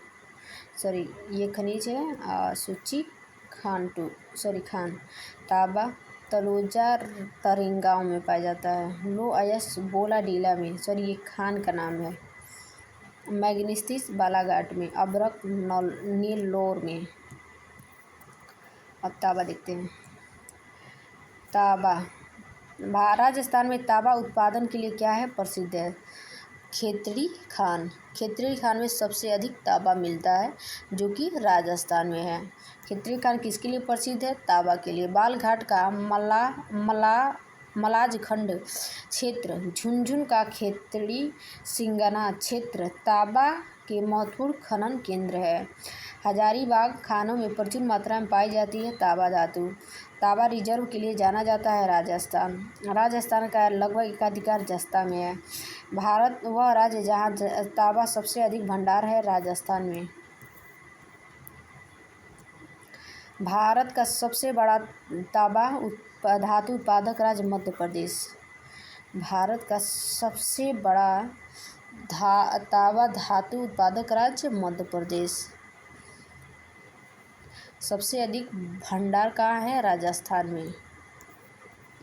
[SPEAKER 1] ये खनिज है। सूची खान तांबा तलोजा तरेंगांव में पाया जाता है। लौह अयस्क बोलाडीला में ये खान का नाम है। मैग्नीशियस बालाघाट में। अभ्रक नेल्लोर में। अब तांबा देखते हैं। तांबा राजस्थान में तांबा उत्पादन के लिए क्या है? प्रसिद्ध है खेतड़ी खान। खेतड़ी खान में सबसे अधिक तांबा मिलता है जो कि राजस्थान में है। खेतड़ी खान किसके लिए प्रसिद्ध है? तांबा के लिए। बालघाट का मलाजखंड क्षेत्र, झुंझुन का खेतड़ी सिंगना क्षेत्र तांबा के महत्वपूर्ण खनन केंद्र है। हजारीबाग खानों में प्रचुर मात्रा में पाई जाती है तांबा धातु। तांबा रिजर्व के लिए जाना जाता है राजस्थान का लगभग एकाधिकार जस्ता में है। भारत वह राज्य जहाँ तांबा सबसे अधिक भंडार है राजस्थान में। भारत का सबसे बड़ा तांबा धातु उत्पादक राज्य मध्य प्रदेश। भारत का सबसे बड़ा तांबा धातु उत्पादक राज्य मध्य प्रदेश। सबसे अधिक भंडार कहाँ है? राजस्थान में।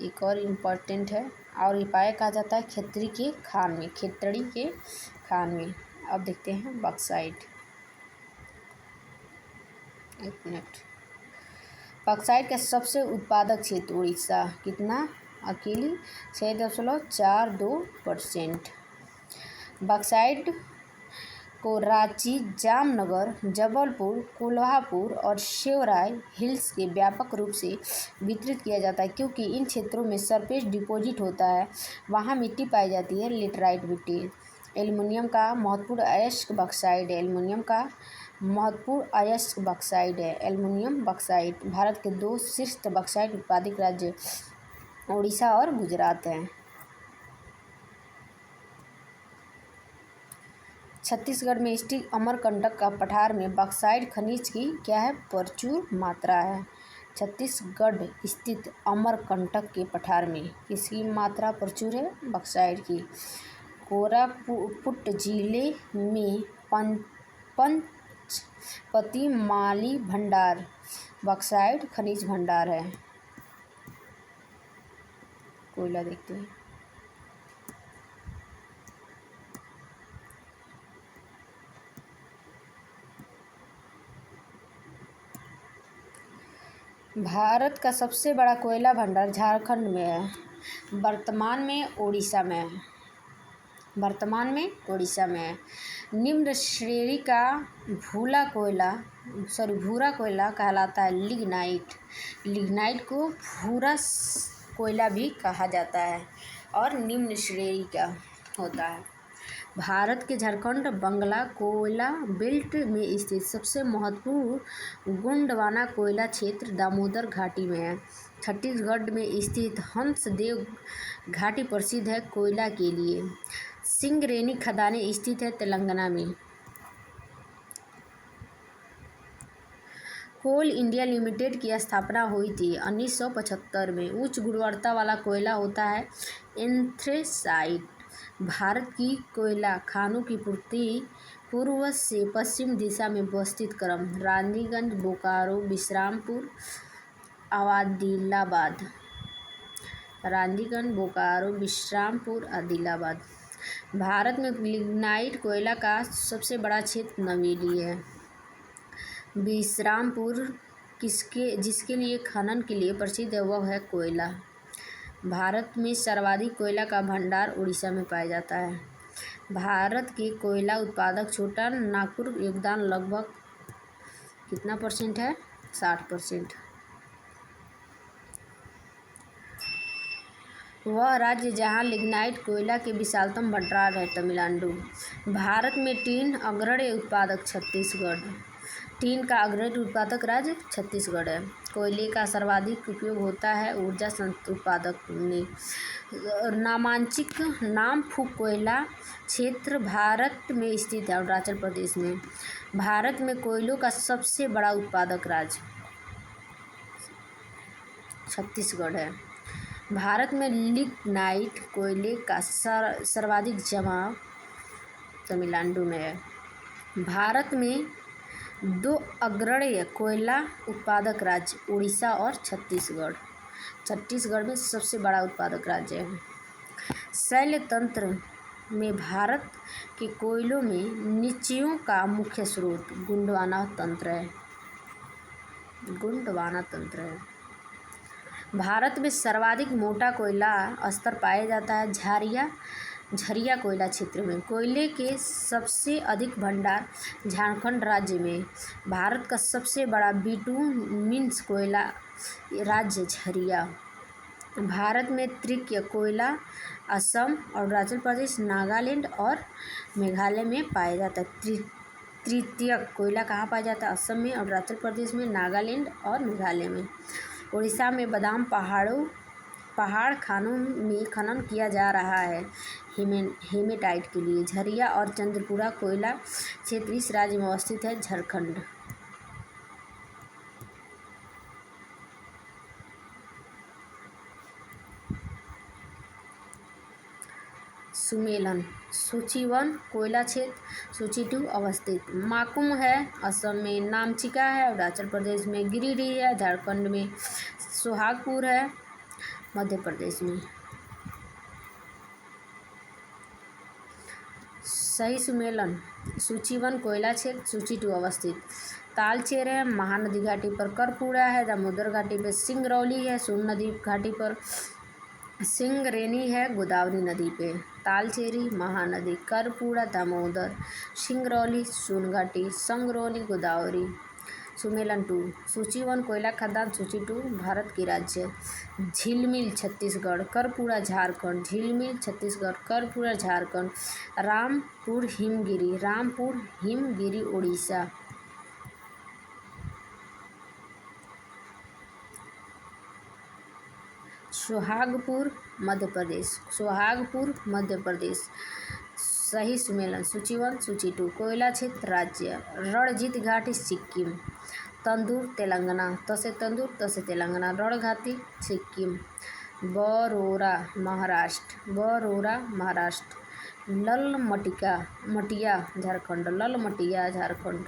[SPEAKER 1] एक और इम्पोर्टेंट है, और ये पाया कहा जाता है खेतड़ी के खान में। अब देखते हैं बॉक्साइट। एक मिनट। बॉक्साइट का सबसे उत्पादक क्षेत्र उड़ीसा। कितना? अकेली 6.42%। बॉक्साइट को रांची, जामनगर, जबलपुर, कोल्हापुर और सेवराय हिल्स के व्यापक रूप से वितरित किया जाता है क्योंकि इन क्षेत्रों में सरफेस डिपॉजिट होता है। वहाँ मिट्टी पाई जाती है लेटराइट मिट्टी। एल्युमिनियम का महत्वपूर्ण अयस्क बॉक्साइट है। एल्युमिनियम का महत्वपूर्ण अयस्क बॉक्साइट है एल्युमिनियम बॉक्साइट। भारत के दो शीर्ष बॉक्साइट उत्पादक राज्य उड़ीसा और गुजरात हैं। छत्तीसगढ़ में स्थित अमरकंटक का पठार में बॉक्साइट खनिज की क्या है, प्रचुर मात्रा है। छत्तीसगढ़ स्थित अमरकंटक के पठार में किसकी मात्रा प्रचुर है, बॉक्साइट की। कोरापुट जिले में पंचपति माली भंडार बॉक्साइट खनिज भंडार है। कोयला देखते हैं। भारत का सबसे बड़ा कोयला भंडार झारखंड में है, वर्तमान में उड़ीसा में है। निम्न श्रेणी का भूरा कोयला कहलाता है लिग्नाइट को भूरा कोयला भी कहा जाता है और निम्न श्रेणी का होता है। भारत के झारखंड बंगला कोयला बेल्ट में स्थित सबसे महत्वपूर्ण गोंडवाना कोयला क्षेत्र दामोदर घाटी में है। छत्तीसगढ़ में स्थित हंसदेव घाटी प्रसिद्ध है कोयला के लिए। सिंगरेनी खदानें स्थित है तेलंगाना में। कोल इंडिया लिमिटेड की स्थापना हुई थी 1975 में। उच्च गुणवत्ता वाला कोयला होता है एंथ्रेसाइट। भारत की कोयला खानों की पूर्ति पूर्व से पश्चिम दिशा में व्यवस्थित क्रम रानीगंज, बोकारो, बिश्रामपुर, आदिलाबाद। भारत में लिग्नाइट कोयला का सबसे बड़ा क्षेत्र नवेली है। बिश्रामपुर जिसके लिए खनन के लिए प्रसिद्ध है वह है कोयला। भारत में सर्वाधिक कोयला का भंडार उड़ीसा में पाया जाता है। भारत के कोयला उत्पादक छोटा नागपुर योगदान लगभग कितना परसेंट है, 60%। वह राज्य जहां लिग्नाइट कोयला के विशालतम भंडार है तमिलनाडु। भारत में टीन अग्रणी उत्पादक टीन का अग्रणी उत्पादक राज्य छत्तीसगढ़ है। कोयले का सर्वाधिक उपयोग होता है ऊर्जा उत्पादक में। नामफुक कोयला क्षेत्र भारत में स्थित है अरुणाचल प्रदेश में। भारत में कोयलों का सबसे बड़ा उत्पादक राज्य छत्तीसगढ़ है। भारत में लिग्नाइट कोयले का सर्वाधिक जमाव तमिलनाडु में है। भारत में दो अग्रणी कोयला उत्पादक राज्य उड़ीसा और छत्तीसगढ़ में सबसे बड़ा उत्पादक राज्य है। शैल तंत्र में भारत के कोयलों में नीचियों का मुख्य स्रोत गोंडवाना तंत्र है। भारत में सर्वाधिक मोटा कोयला स्तर पाया जाता है झरिया कोयला क्षेत्र में। कोयले के सबसे अधिक भंडार झारखंड राज्य में। भारत का सबसे बड़ा बिटुमिनस कोयला राज्य झरिया। भारत में तृतीय कोयला असम, अरुणाचल प्रदेश, नागालैंड और मेघालय में पाया जाता है। तृतीय कोयला कहाँ पाया जाता है, असम में, अरुणाचल प्रदेश में, नागालैंड और मेघालय में। उड़ीसा में बादाम पहाड़ खानों में खनन किया जा रहा है हेमेटाइट के लिए। झरिया और चंद्रपुरा कोयला क्षेत्र इस राज्य में अवस्थित है झारखंड। सुमेलन सूची 1 कोयला क्षेत्र, सूची 2 अवस्थित। माकुम है असम में, नामचिका है अरुणाचल प्रदेश में, गिरिडीह है झारखंड में, सोहागपुर है मध्य प्रदेश में। सही सुमेलन सूची 1 कोयला क्षेत्र, सूची 2 अवस्थित। तालचेर है महानदी घाटी पर, करपुरा है दामोदर घाटी पर, सिंगरौली है सोन नदी घाटी पर, सिंगरेनी है गोदावरी नदी पे। तालचेरी महानदी, करपुरा दामोदर, सिंगरौली सोन घाटी, संगरौली गोदावरी। सुमेलन 2 सूची 1 कोयला खदान, सूची 2 भारत के राज्य। झिलमिल छत्तीसगढ़, करपुरा झारखंड, झिलमिल छत्तीसगढ़, करपुरा झारखंड। रामपुर हिमगिरी उड़ीसा। सुहागपुर मध्य प्रदेश, सुहागपुर मध्य प्रदेश। सही सुमेलन सूची 1 सूची 2। कोयला क्षेत्र राज्य, रणजीत घाटी सिक्किम, तंदूर तेलंगाना, तसे तंदूर तसे तेलंगाना, रण घाटी सिक्किम, बरोरा महाराष्ट्र, बरोरा महाराष्ट्र, मटिया झारखंड, मटिया झारखंड।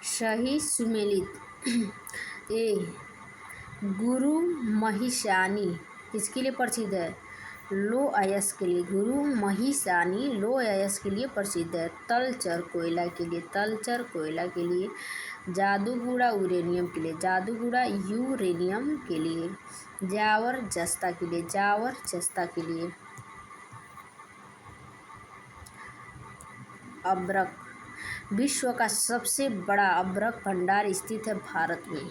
[SPEAKER 1] सही सुमेलित ए गुरु महिषानी किसके लिए प्रसिद्ध है? लो अयस्क के लिए। गुरु महिषानी लो अयस्क के लिए प्रसिद्ध है। तलचर कोयला के लिए, तलचर कोयला के लिए। जादूगुड़ा यूरेनियम के लिए, जादूगुड़ा यूरेनियम के लिए। जावर जस्ता के लिए, जावर जस्ता के लिए। अब्रक, विश्व का सबसे बड़ा अब्रक भंडार स्थित है भारत में।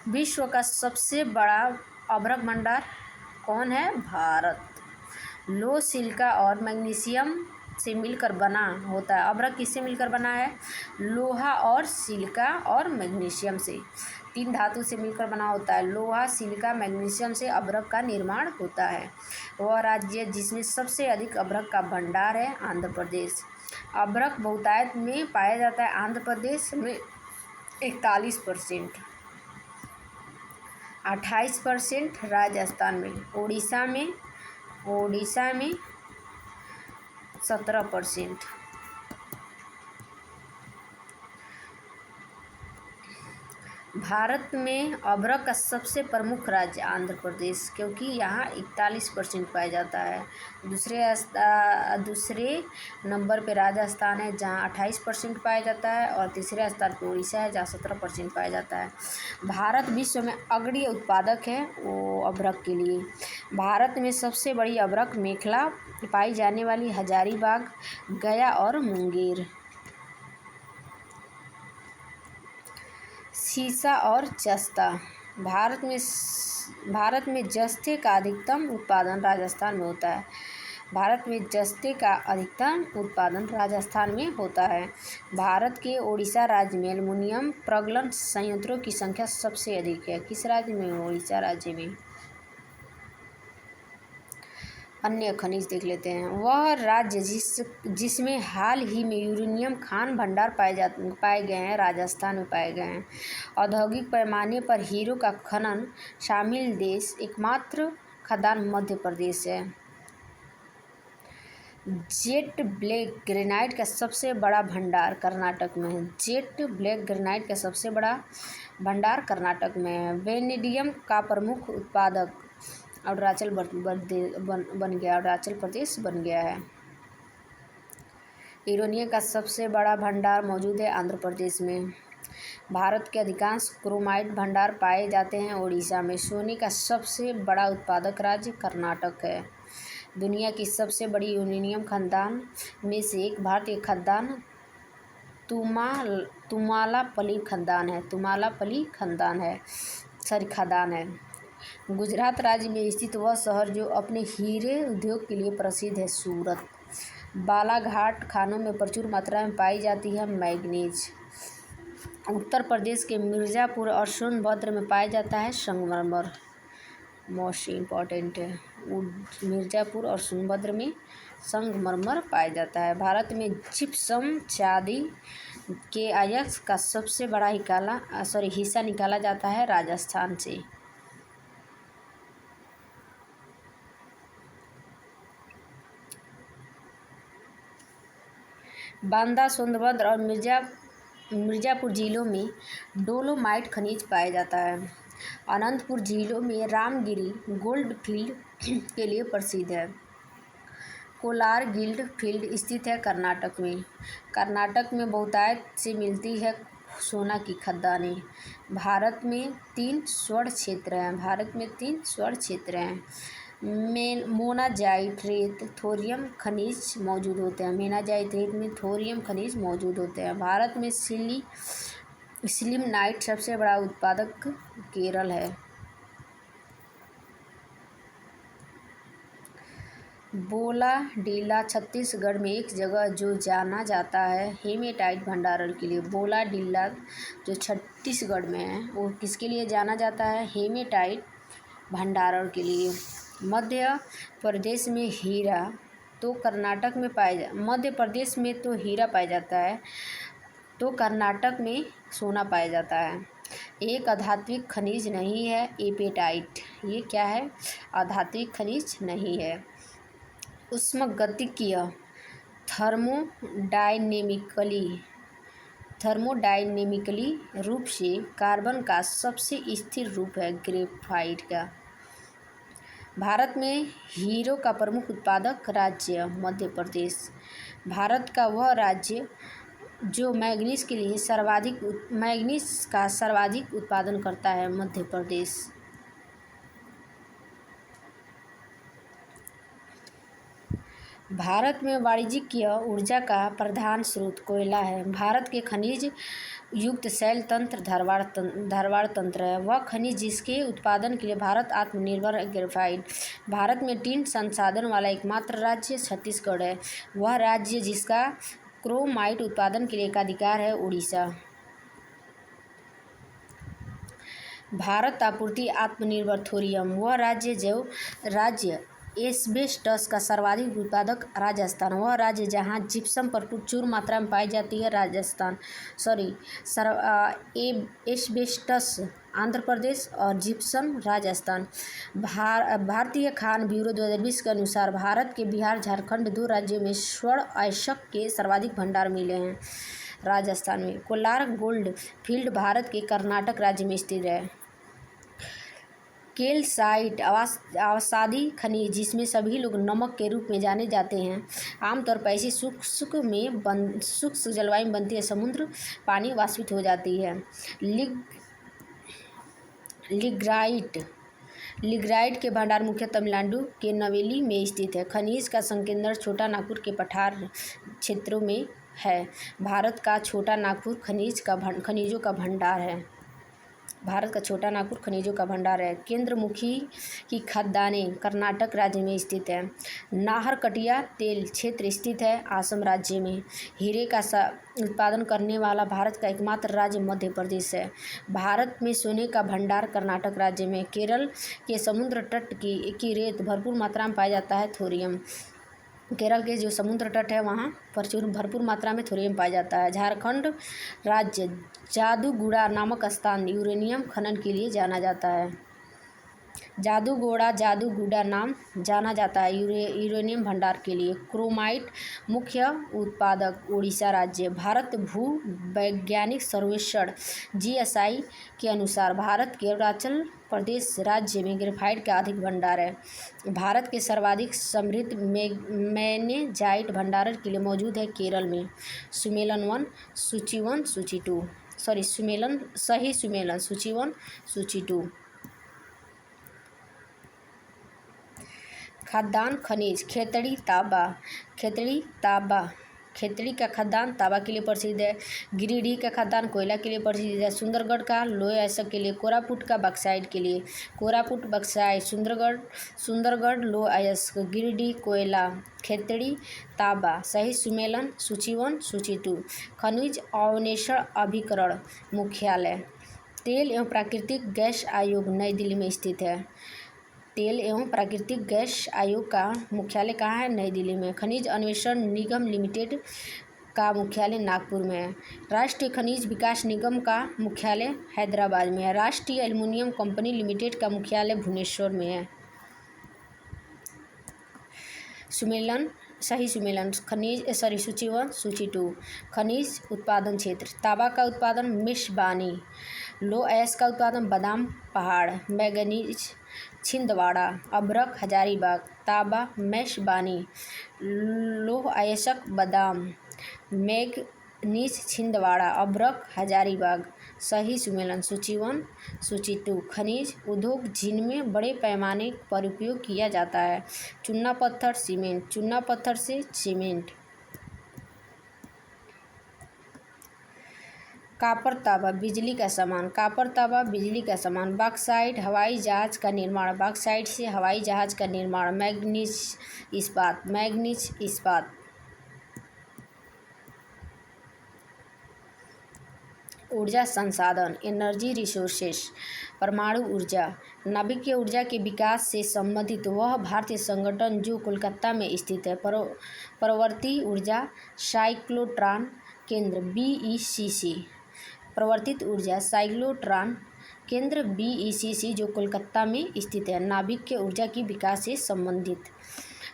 [SPEAKER 1] विश्व का सबसे बड़ा अब्रक भंडार कौन है? भारत। लो सिलिका और मैग्नीशियम से मिलकर बना होता है। अब्रक किससे मिलकर बना है? लोहा और सिलिका और मैग्नीशियम से, 3 धातु से मिलकर बना होता है। लोहा, सिलिका, मैग्नीशियम से अब्रक का निर्माण होता है। वह राज्य जिसमें सबसे अधिक अब्रक का भंडार है आंध्र प्रदेश। अब्रक बहुतायत में पाया जाता है आंध्र प्रदेश में 41%, 28% राजस्थान में, उड़ीसा में 17%। भारत में अब्रक का सबसे प्रमुख राज्य आंध्र प्रदेश, क्योंकि यहाँ 41% पाया जाता है। दूसरे नंबर पे राजस्थान है जहाँ 28% पाया जाता है, और तीसरे स्थान पर उड़ीसा है जहाँ 17% पाया जाता है। भारत विश्व में अग्रणी उत्पादक है वो अब्रक के लिए। भारत में सबसे बड़ी अब्रक मेखला पाई जाने वाली हजारीबाग, गया और मुंगेर। सीसा और जस्ता, भारत में जस्ते का अधिकतम उत्पादन राजस्थान में होता है। भारत में जस्ते का अधिकतम उत्पादन राजस्थान में होता है। भारत के ओडिशा राज्य में एल्युमिनियम प्रगलन संयंत्रों की संख्या सबसे अधिक है। किस राज्य में? ओडिशा राज्य में। अन्य खनिज देख लेते हैं। वह राज्य जिसमें हाल ही में यूरेनियम खान भंडार पाए गए हैं राजस्थान में पाए गए हैं। औद्योगिक पैमाने पर हीरो का खनन शामिल देश एकमात्र खदान मध्य प्रदेश है। जेट ब्लैक ग्रेनाइट का सबसे बड़ा भंडार कर्नाटक में है। जेट ब्लैक ग्रेनाइट का सबसे बड़ा भंडार कर्नाटक में है। वेनेडियम का प्रमुख उत्पादक अरुणाचल प्रदेश बन गया है। यूरेनियम का सबसे बड़ा भंडार मौजूद है आंध्र प्रदेश में। भारत के अधिकांश क्रोमाइट भंडार पाए जाते हैं ओडिशा में। सोने का सबसे बड़ा उत्पादक राज्य कर्नाटक है। दुनिया की सबसे बड़ी यूरेनियम खदान में से एक भारतीय खदान तुमालापल्ली खदान है। गुजरात राज्य में स्थित वह शहर जो अपने हीरे उद्योग के लिए प्रसिद्ध है, सूरत। बालाघाट खानों में प्रचुर मात्रा में पाई जाती है मैग्नीज। उत्तर प्रदेश के मिर्ज़ापुर और सोनभद्र में पाया जाता है संगमरमर। मोस्ट इम्पॉर्टेंट है, मिर्ज़ापुर और सोनभद्र में संगमरमर पाया जाता है। भारत में जिप्सम चांदी के अयस्क का सबसे बड़ा हिस्सा निकाला जाता है राजस्थान से। बांदा, सोनभद्र और मिर्ज़ापुर जिलों में डोलोमाइट खनिज पाया जाता है। अनंतपुर जिलों में रामगिरी गोल्ड फील्ड के लिए प्रसिद्ध है। कोलार गिल्ड फील्ड स्थित है कर्नाटक में। कर्नाटक में बहुतायत से मिलती है सोना की खदानें। भारत में 3 स्वर्ण क्षेत्र हैं। मोनाजाइट रेत थोरियम खनिज मौजूद होते हैं। मोनाजाइट रेत में थोरियम खनिज मौजूद होते हैं। भारत में सिलिमनाइट सबसे बड़ा उत्पादक केरल है। बोलाडीला छत्तीसगढ़ में एक जगह जो जाना जाता है हेमेटाइट भंडारण के लिए। बोलाडीला जो छत्तीसगढ़ में है वो किसके लिए जाना जाता है? हेमेटाइट भंडारण के लिए। मध्य प्रदेश में हीरा तो कर्नाटक में मध्य प्रदेश में तो हीरा पाया जाता है, तो कर्नाटक में सोना पाया जाता है। एक अधात्विक खनिज नहीं है एपेटाइट। ये क्या है? अधात्विक खनिज नहीं है। उष्मागतिकीय थर्मोडायनेमिकली रूप से कार्बन का सबसे स्थिर रूप है ग्रेफाइट का। भारत में हीरो का प्रमुख उत्पादक राज्य मध्य प्रदेश। भारत का वह राज्य जो मैग्नीज का सर्वाधिक उत्पादन करता है मध्य प्रदेश। भारत में वाणिज्यिक ऊर्जा का प्रधान स्रोत कोयला है। भारत के खनिज युक्त शैल तंत्र धारवाड़ तंत्र है। वह खनिज जिसके उत्पादन के लिए भारत आत्मनिर्भर है ग्रेफाइट। भारत में टिन संसाधन वाला एकमात्र राज्य छत्तीसगढ़ है। वह राज्य जिसका क्रोमाइट उत्पादन के लिए एकाधिकार है उड़ीसा। भारत आपूर्ति आत्मनिर्भर थोरियम। वह राज्य एस्बेस्टस का सर्वाधिक उत्पादक राजस्थान। वह राज्य जहां जिप्सम प्रचुर मात्रा में पाई जाती है एस्बेस्टस आंध्र प्रदेश और जिप्सम राजस्थान। भारतीय खान ब्यूरो 2020 के अनुसार भारत के बिहार झारखंड 2 राज्यों में स्वर्ण अयस्क के सर्वाधिक भंडार मिले हैं। राजस्थान में कोलार गोल्ड फील्ड भारत के कर्नाटक राज्य में स्थित है। केल्साइट अवसादी खनिज जिसमें सभी लोग नमक के रूप में जाने जाते हैं, आमतौर पर ऐसी शुष्क जलवायु में बनती है। समुद्र पानी वाष्पित हो जाती है। लिग्राइट के भंडार मुख्य तमिलनाडु के नवेली में स्थित है। खनिज का संकेंद्र छोटा नागपुर के पठार क्षेत्रों में है। भारत का छोटा नागपुर खनिजों का भंडार है। केंद्रमुखी की खदानें कर्नाटक राज्य में स्थित है। नाहरकटिया तेल क्षेत्र स्थित है असम राज्य में। हीरे का उत्पादन करने वाला भारत का एकमात्र राज्य मध्य प्रदेश है। भारत में सोने का भंडार कर्नाटक राज्य में। केरल के समुद्र तट की रेत भरपूर मात्रा में पाया जाता है थोरियम। केरल के जो समुद्र तट है वहाँ भरपूर मात्रा में थोरियम पाया जाता है। झारखंड राज्य जादूगुड़ा नामक स्थान यूरेनियम खनन के लिए जाना जाता है। जादूगुड़ा नाम जाना जाता है यूरेनियम भंडार के लिए। क्रोमाइट मुख्य उत्पादक उड़ीसा राज्य। भारत भू वैज्ञानिक सर्वेक्षण GSI के अनुसार भारत के अरुणाचल प्रदेश राज्य में ग्रेफाइट का अधिक भंडार है। भारत के सर्वाधिक समृद्ध मैग्नेजाइट भंडारण के लिए मौजूद है केरल में। सुमेलन 1 सूची 1 सूची 2 सुमेलन 2। खाद्यान्न खनिज खेतड़ी का खाद्यान्न तांबा के लिए प्रसिद्ध है। गिरिडीह का खाद्यान्न कोयला के लिए प्रसिद्ध है। सुंदरगढ़ का लोह अयस्क के लिए। कोरापुट का बक्साइट के लिए। कोरापुट बक्साइट। सुंदरगढ़ लोह अयस्क। गिरिडीह कोयला। खेतड़ी तांबा। सही सुमेलन सूची 1 सूची 2। खनिज अन्वेषण अभिकरण मुख्यालय तेल एवं प्राकृतिक गैस आयोग नई दिल्ली में स्थित है। तेल एवं प्राकृतिक गैस आयोग का मुख्यालय कहाँ है? नई दिल्ली में। खनिज अन्वेषण निगम लिमिटेड का मुख्यालय नागपुर में है। राष्ट्रीय खनिज विकास निगम का मुख्यालय हैदराबाद में है। राष्ट्रीय एल्युमिनियम कंपनी लिमिटेड का मुख्यालय भुवनेश्वर में है। सही सुमेलन सूची 1 सूची 2। खनिज उत्पादन क्षेत्र तांबा का उत्पादन मेषबानी। लोह अयस्क का उत्पादन बादाम पहाड़। मैंगनीज छिंदवाड़ा। अभ्रक हजारीबाग। तांबा मेषबानी। लोह अयस्क बादाम। नीच छिंदवाड़ा, अभ्रक, हजारीबाग। सही सुमेलन सूची 1। सूची 2 खनिज उद्योग जिनमें बड़े पैमाने पर उपयोग किया जाता है। चूना पत्थर, सीमेंट। चूना पत्थर से सीमेंट। कापर तांबा बिजली का सामान। कापर तांबा बिजली का सामान। बॉक्साइट हवाई जहाज का निर्माण। बॉक्साइट से हवाई जहाज का निर्माण। मैग्नीज इस्पात। मैग्नीज इस्पात। ऊर्जा संसाधन एनर्जी रिसोर्सेस। परमाणु ऊर्जा नाभिकीय ऊर्जा के विकास से संबंधित वह भारतीय संगठन जो कोलकाता में स्थित है। प्रवर्ती ऊर्जा साइक्लोट्रॉन केंद्र बीईसीसी। प्रवर्तित ऊर्जा साइक्लोट्रॉन केंद्र बीईसीसी जो कोलकाता में स्थित है। नाभिकीय ऊर्जा की विकास से संबंधित।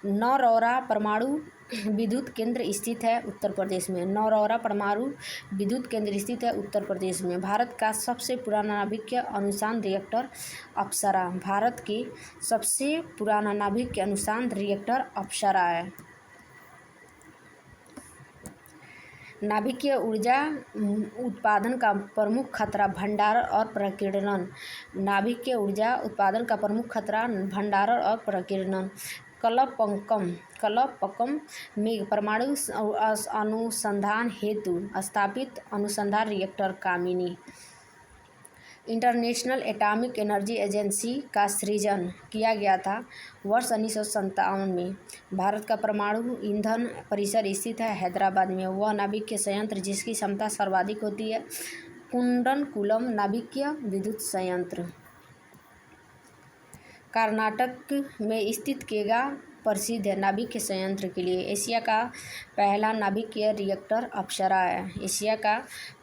[SPEAKER 1] नौरौरा परमाणु विद्युत केंद्र स्थित है उत्तर प्रदेश में। नौरौरा परमाणु विद्युत केंद्र स्थित है उत्तर प्रदेश में। भारत का सबसे पुराना नाभिकीय अनुसंधान रिएक्टर अप्सरा। भारत के सबसे पुराना नाभिकीय अनुसंधान रिएक्टर अप्सरा है। नाभिकीय ऊर्जा उत्पादन का प्रमुख खतरा भंडारण और प्रकीर्णन। नाभिकीय ऊर्जा उत्पादन का प्रमुख खतरा भंडारण और प्रकीर्णन। कलपक्कम में परमाणु अनुसंधान हेतु स्थापित अनुसंधान रिएक्टर कामिनी। इंटरनेशनल एटॉमिक एनर्जी एजेंसी का सृजन किया गया था वर्ष 1957 में। भारत का परमाणु ईंधन परिसर स्थित है हैदराबाद में। वह नाभिकीय संयंत्र जिसकी क्षमता सर्वाधिक होती है कुंडनकुलम नाभिकीय विद्युत संयंत्र। कर्नाटक में स्थित केगा प्रसिद्ध है नाभिकीय संयंत्र के लिए। एशिया का पहला नाभिकीय रिएक्टर अप्सरा है। एशिया का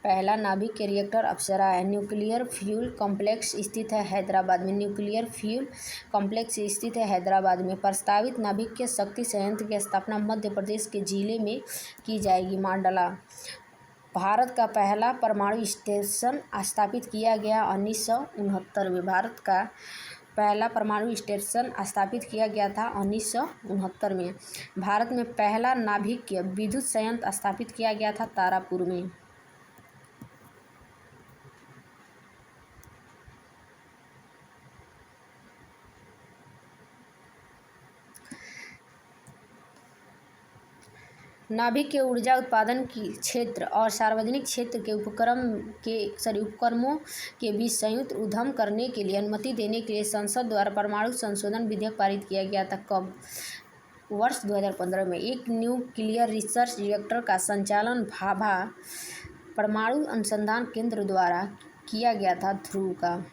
[SPEAKER 1] पहला नाभिकीय रिएक्टर अप्सरा है। न्यूक्लियर फ्यूल कॉम्प्लेक्स स्थित है हैदराबाद में। न्यूक्लियर फ्यूल कॉम्प्लेक्स स्थित है हैदराबाद में। प्रस्तावित नाभिकीय शक्ति संयंत्र की स्थापना मध्य प्रदेश के जिले में की जाएगी मांडला। भारत का पहला परमाणु स्टेशन स्थापित किया गया 1969 में। भारत का पहला परमाणु स्टेशन स्थापित किया गया था 1969 में। भारत में पहला नाभिकीय विद्युत संयंत्र स्थापित किया गया था तारापुर में। नाभिकीय ऊर्जा उत्पादन की क्षेत्र और सार्वजनिक क्षेत्र के उपक्रमों के बीच संयुक्त उद्यम करने के लिए अनुमति देने के लिए संसद द्वारा परमाणु संशोधन विधेयक पारित किया गया था। कब? वर्ष 2015 में। एक न्यूक्लियर रिसर्च रिएक्टर का संचालन भाभा परमाणु अनुसंधान केंद्र द्वारा किया गया था। ध्रुव का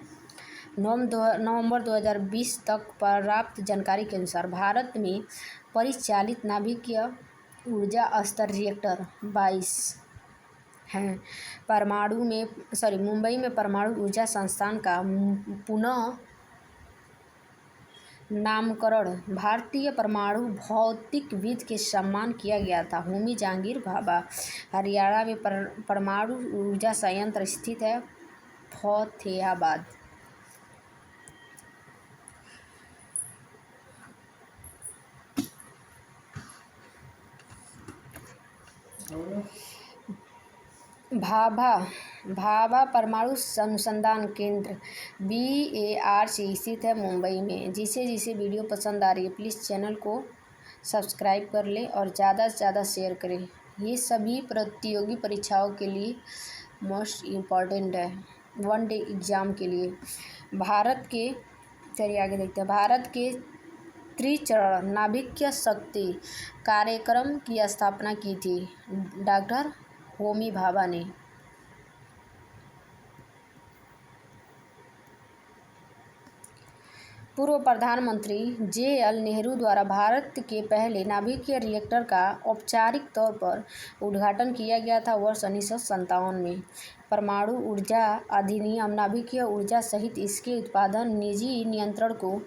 [SPEAKER 1] नवंबर 2020 तक प्राप्त जानकारी के अनुसार भारत में परिचालित नाभिकीय ऊर्जा स्तर रिएक्टर 22 हैं। मुंबई में परमाणु ऊर्जा संस्थान का पुनः नामकरण भारतीय परमाणु भौतिकविद के सम्मान किया गया था। होमी जहांगीर भाभा। हरियाणा में परमाणु ऊर्जा संयंत्र स्थित है फतेहाबाद। भाभा परमाणु अनुसंधान केंद्र BARC स्थित है मुंबई में। जिसे वीडियो पसंद आ रही है प्लीज़ चैनल को सब्सक्राइब कर लें और ज़्यादा से ज़्यादा शेयर करें। ये सभी प्रतियोगी परीक्षाओं के लिए मोस्ट इम्पॉर्टेंट है, वन डे एग्ज़ाम के लिए। चलिए आगे देखते हैं। भारत के त्रिचरण नाभिकीय शक्ति कार्यक्रम की स्थापना की थी डॉक्टर होमी भाभा ने। पूर्व प्रधानमंत्री JL नेहरू द्वारा भारत के पहले नाभिकीय रिएक्टर का औपचारिक तौर पर उद्घाटन किया गया था वर्ष 1957 में। परमाणु ऊर्जा अधिनियम नाभिकीय ऊर्जा सहित इसके उत्पादन निजी नियंत्रण को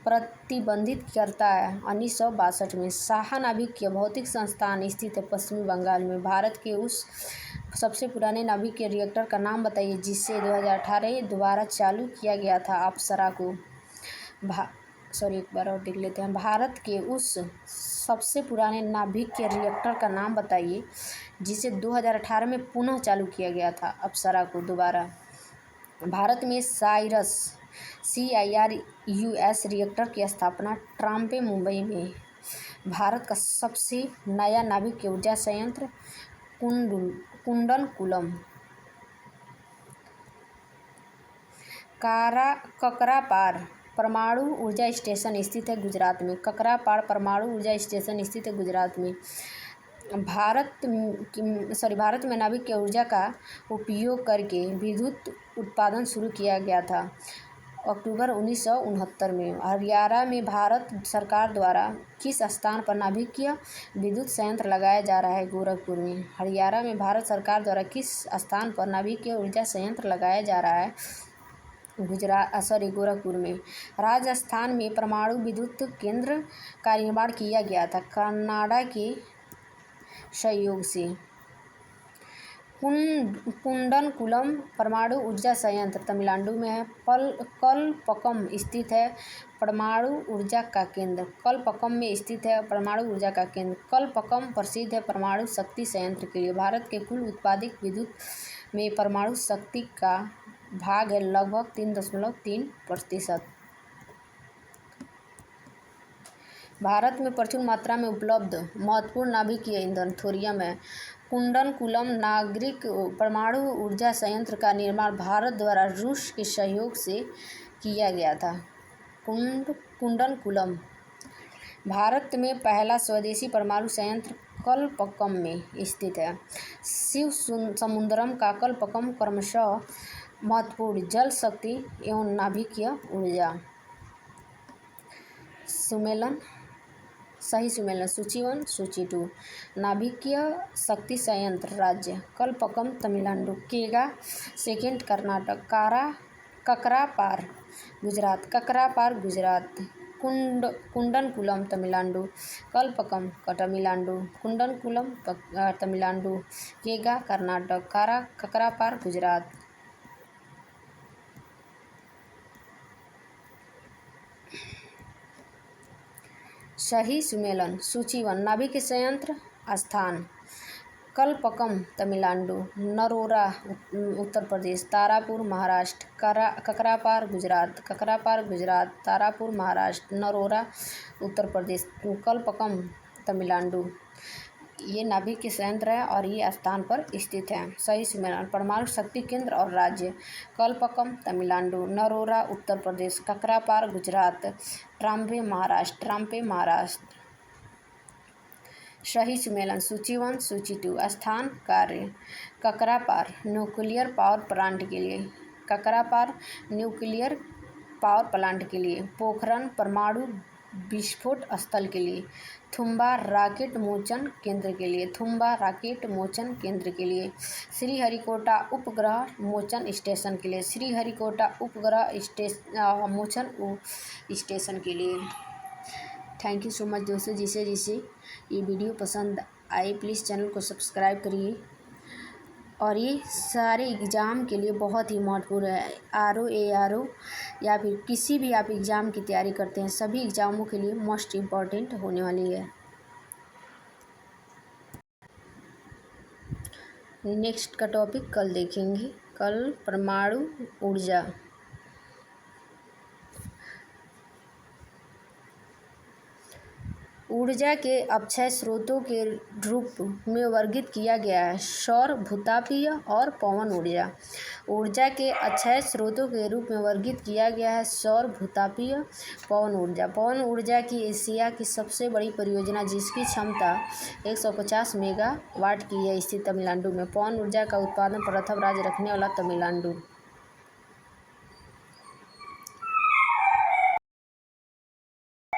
[SPEAKER 1] प्रतिबंधित करता है 1962 में। शाह नाभिकीय भौतिक संस्थान स्थित है पश्चिमी बंगाल में। भारत के उस सबसे पुराने नाभिकीय रिएक्टर का नाम बताइए जिसे 2018 दोबारा चालू किया गया था। अप्सरा को। एक बार और देख लेते हैं। भारत के उस सबसे पुराने नाभिक के रिएक्टर का नाम बताइए जिसे 2018 में पुनः चालू किया गया था, अप्सरा को दोबारा। भारत में साइरस CIRUS रिएक्टर की स्थापना ट्राम्पे, मुंबई में। भारत का सबसे नया नाभिक ऊर्जा संयंत्र कुंडनकुलम। ककरापार परमाणु ऊर्जा स्टेशन स्थित है गुजरात में। ककरापार परमाणु ऊर्जा स्टेशन स्थित है गुजरात में। भारत में नाभिक ऊर्जा का उपयोग करके विद्युत उत्पादन शुरू किया गया था अक्टूबर 1969 में। हरियाणा में भारत सरकार द्वारा किस स्थान पर नाभिकीय विद्युत संयंत्र लगाया जा रहा है? गोरखपुर में। हरियाणा में भारत सरकार द्वारा किस स्थान पर नाभिकीय ऊर्जा संयंत्र लगाया जा रहा है? गोरखपुर में। राजस्थान में परमाणु विद्युत केंद्र का निर्माण किया गया था कनाडा के सहयोग से। कुंडनकुलम परमाणु ऊर्जा संयंत्र तमिलनाडु में है। कलपक्कम स्थित है परमाणु ऊर्जा का केंद्र। कलपक्कम में स्थित है परमाणु ऊर्जा का केंद्र। कलपक्कम प्रसिद्ध है परमाणु शक्ति संयंत्र के लिए। भारत के कुल उत्पादित विद्युत में परमाणु शक्ति का भाग है लगभग 3.3%। भारत में प्रचुर मात्रा में उपलब्ध महत्वपूर्ण नाभिकीय ईंधन थोरियम है। कुंडनकुलम नागरिक परमाणु ऊर्जा संयंत्र का निर्माण भारत द्वारा रूस के सहयोग से किया गया था। कुंडनकुलम भारत में पहला स्वदेशी परमाणु संयंत्र कलपक्कम में स्थित है। शिव समुद्रम का कलपक्कम क्रमशः महत्वपूर्ण जल शक्ति एवं नाभिकीय ऊर्जा सही सुमेलन। सूची 1 सूची 2। नाभिकीय शक्ति संयंत्र राज्य कलपक्कम तमिलनाडु। केगा सेकेंड कर्नाटक। ककरापार गुजरात। ककरापार गुजरात। कुंडनकुलम तमिलनाडु। कलपक्कम तमिलनाडु। कुंडनकुलम तमिलनाडु। केगा कर्नाटक। ककरापार गुजरात। सही सुमेलन। सूची 1 नाभिक संयंत्र स्थान कलपक्कम तमिलनाडु। नरोरा उत्तर प्रदेश। तारापुर महाराष्ट्र। ककरापार गुजरात। ककरापार गुजरात। तारापुर महाराष्ट्र। नरोरा उत्तर प्रदेश। कलपक्कम तमिलनाडु। ये नाभिक के संयंत्र है और ये स्थान पर स्थित है। सही सुमेलन। परमाणु शक्ति केंद्र और राज्य कलपक्कम तमिलनाडु। नरोरा उत्तर प्रदेश। ककरापार गुजरात। ट्राम्पे महाराष्ट्र। सही सुमेलन। सूची 1 सूची 2। स्थान कार्य ककरापार न्यूक्लियर पावर प्लांट के लिए। ककरापार न्यूक्लियर पावर प्लांट के लिए। पोखरन परमाणु विस्फोट स्थल के लिए। थुम्बा रॉकेट मोचन केंद्र के लिए। थुम्बा रॉकेट मोचन केंद्र के लिए। श्रीहरिकोटा उपग्रह मोचन स्टेशन के लिए। श्रीहरिकोटा उपग्रह मोचन स्टेशन के लिए। थैंक यू सो मच दोस्तों। जिसे ये वीडियो पसंद आए प्लीज़ चैनल को सब्सक्राइब करिए। और ये सारे एग्ज़ाम के लिए बहुत ही महत्वपूर्ण है। RO ARO या फिर किसी भी आप एग्ज़ाम की तैयारी करते हैं सभी एग्ज़ामों के लिए मोस्ट इम्पॉर्टेंट होने वाली है। नेक्स्ट का टॉपिक कल देखेंगे। कल परमाणु ऊर्जा। ऊर्जा के अक्षय स्रोतों के रूप में वर्गीकृत किया गया है सौर, भूतापीय और पवन ऊर्जा। ऊर्जा के अक्षय स्रोतों के रूप में वर्गीकृत किया गया है सौर, भूतापीय, पवन ऊर्जा। पवन ऊर्जा की एशिया की सबसे बड़ी परियोजना जिसकी क्षमता 150 मेगावाट की है स्थित तमिलनाडु में। पवन ऊर्जा का उत्पादन प्रथम राज्य रखने वाला तमिलनाडु।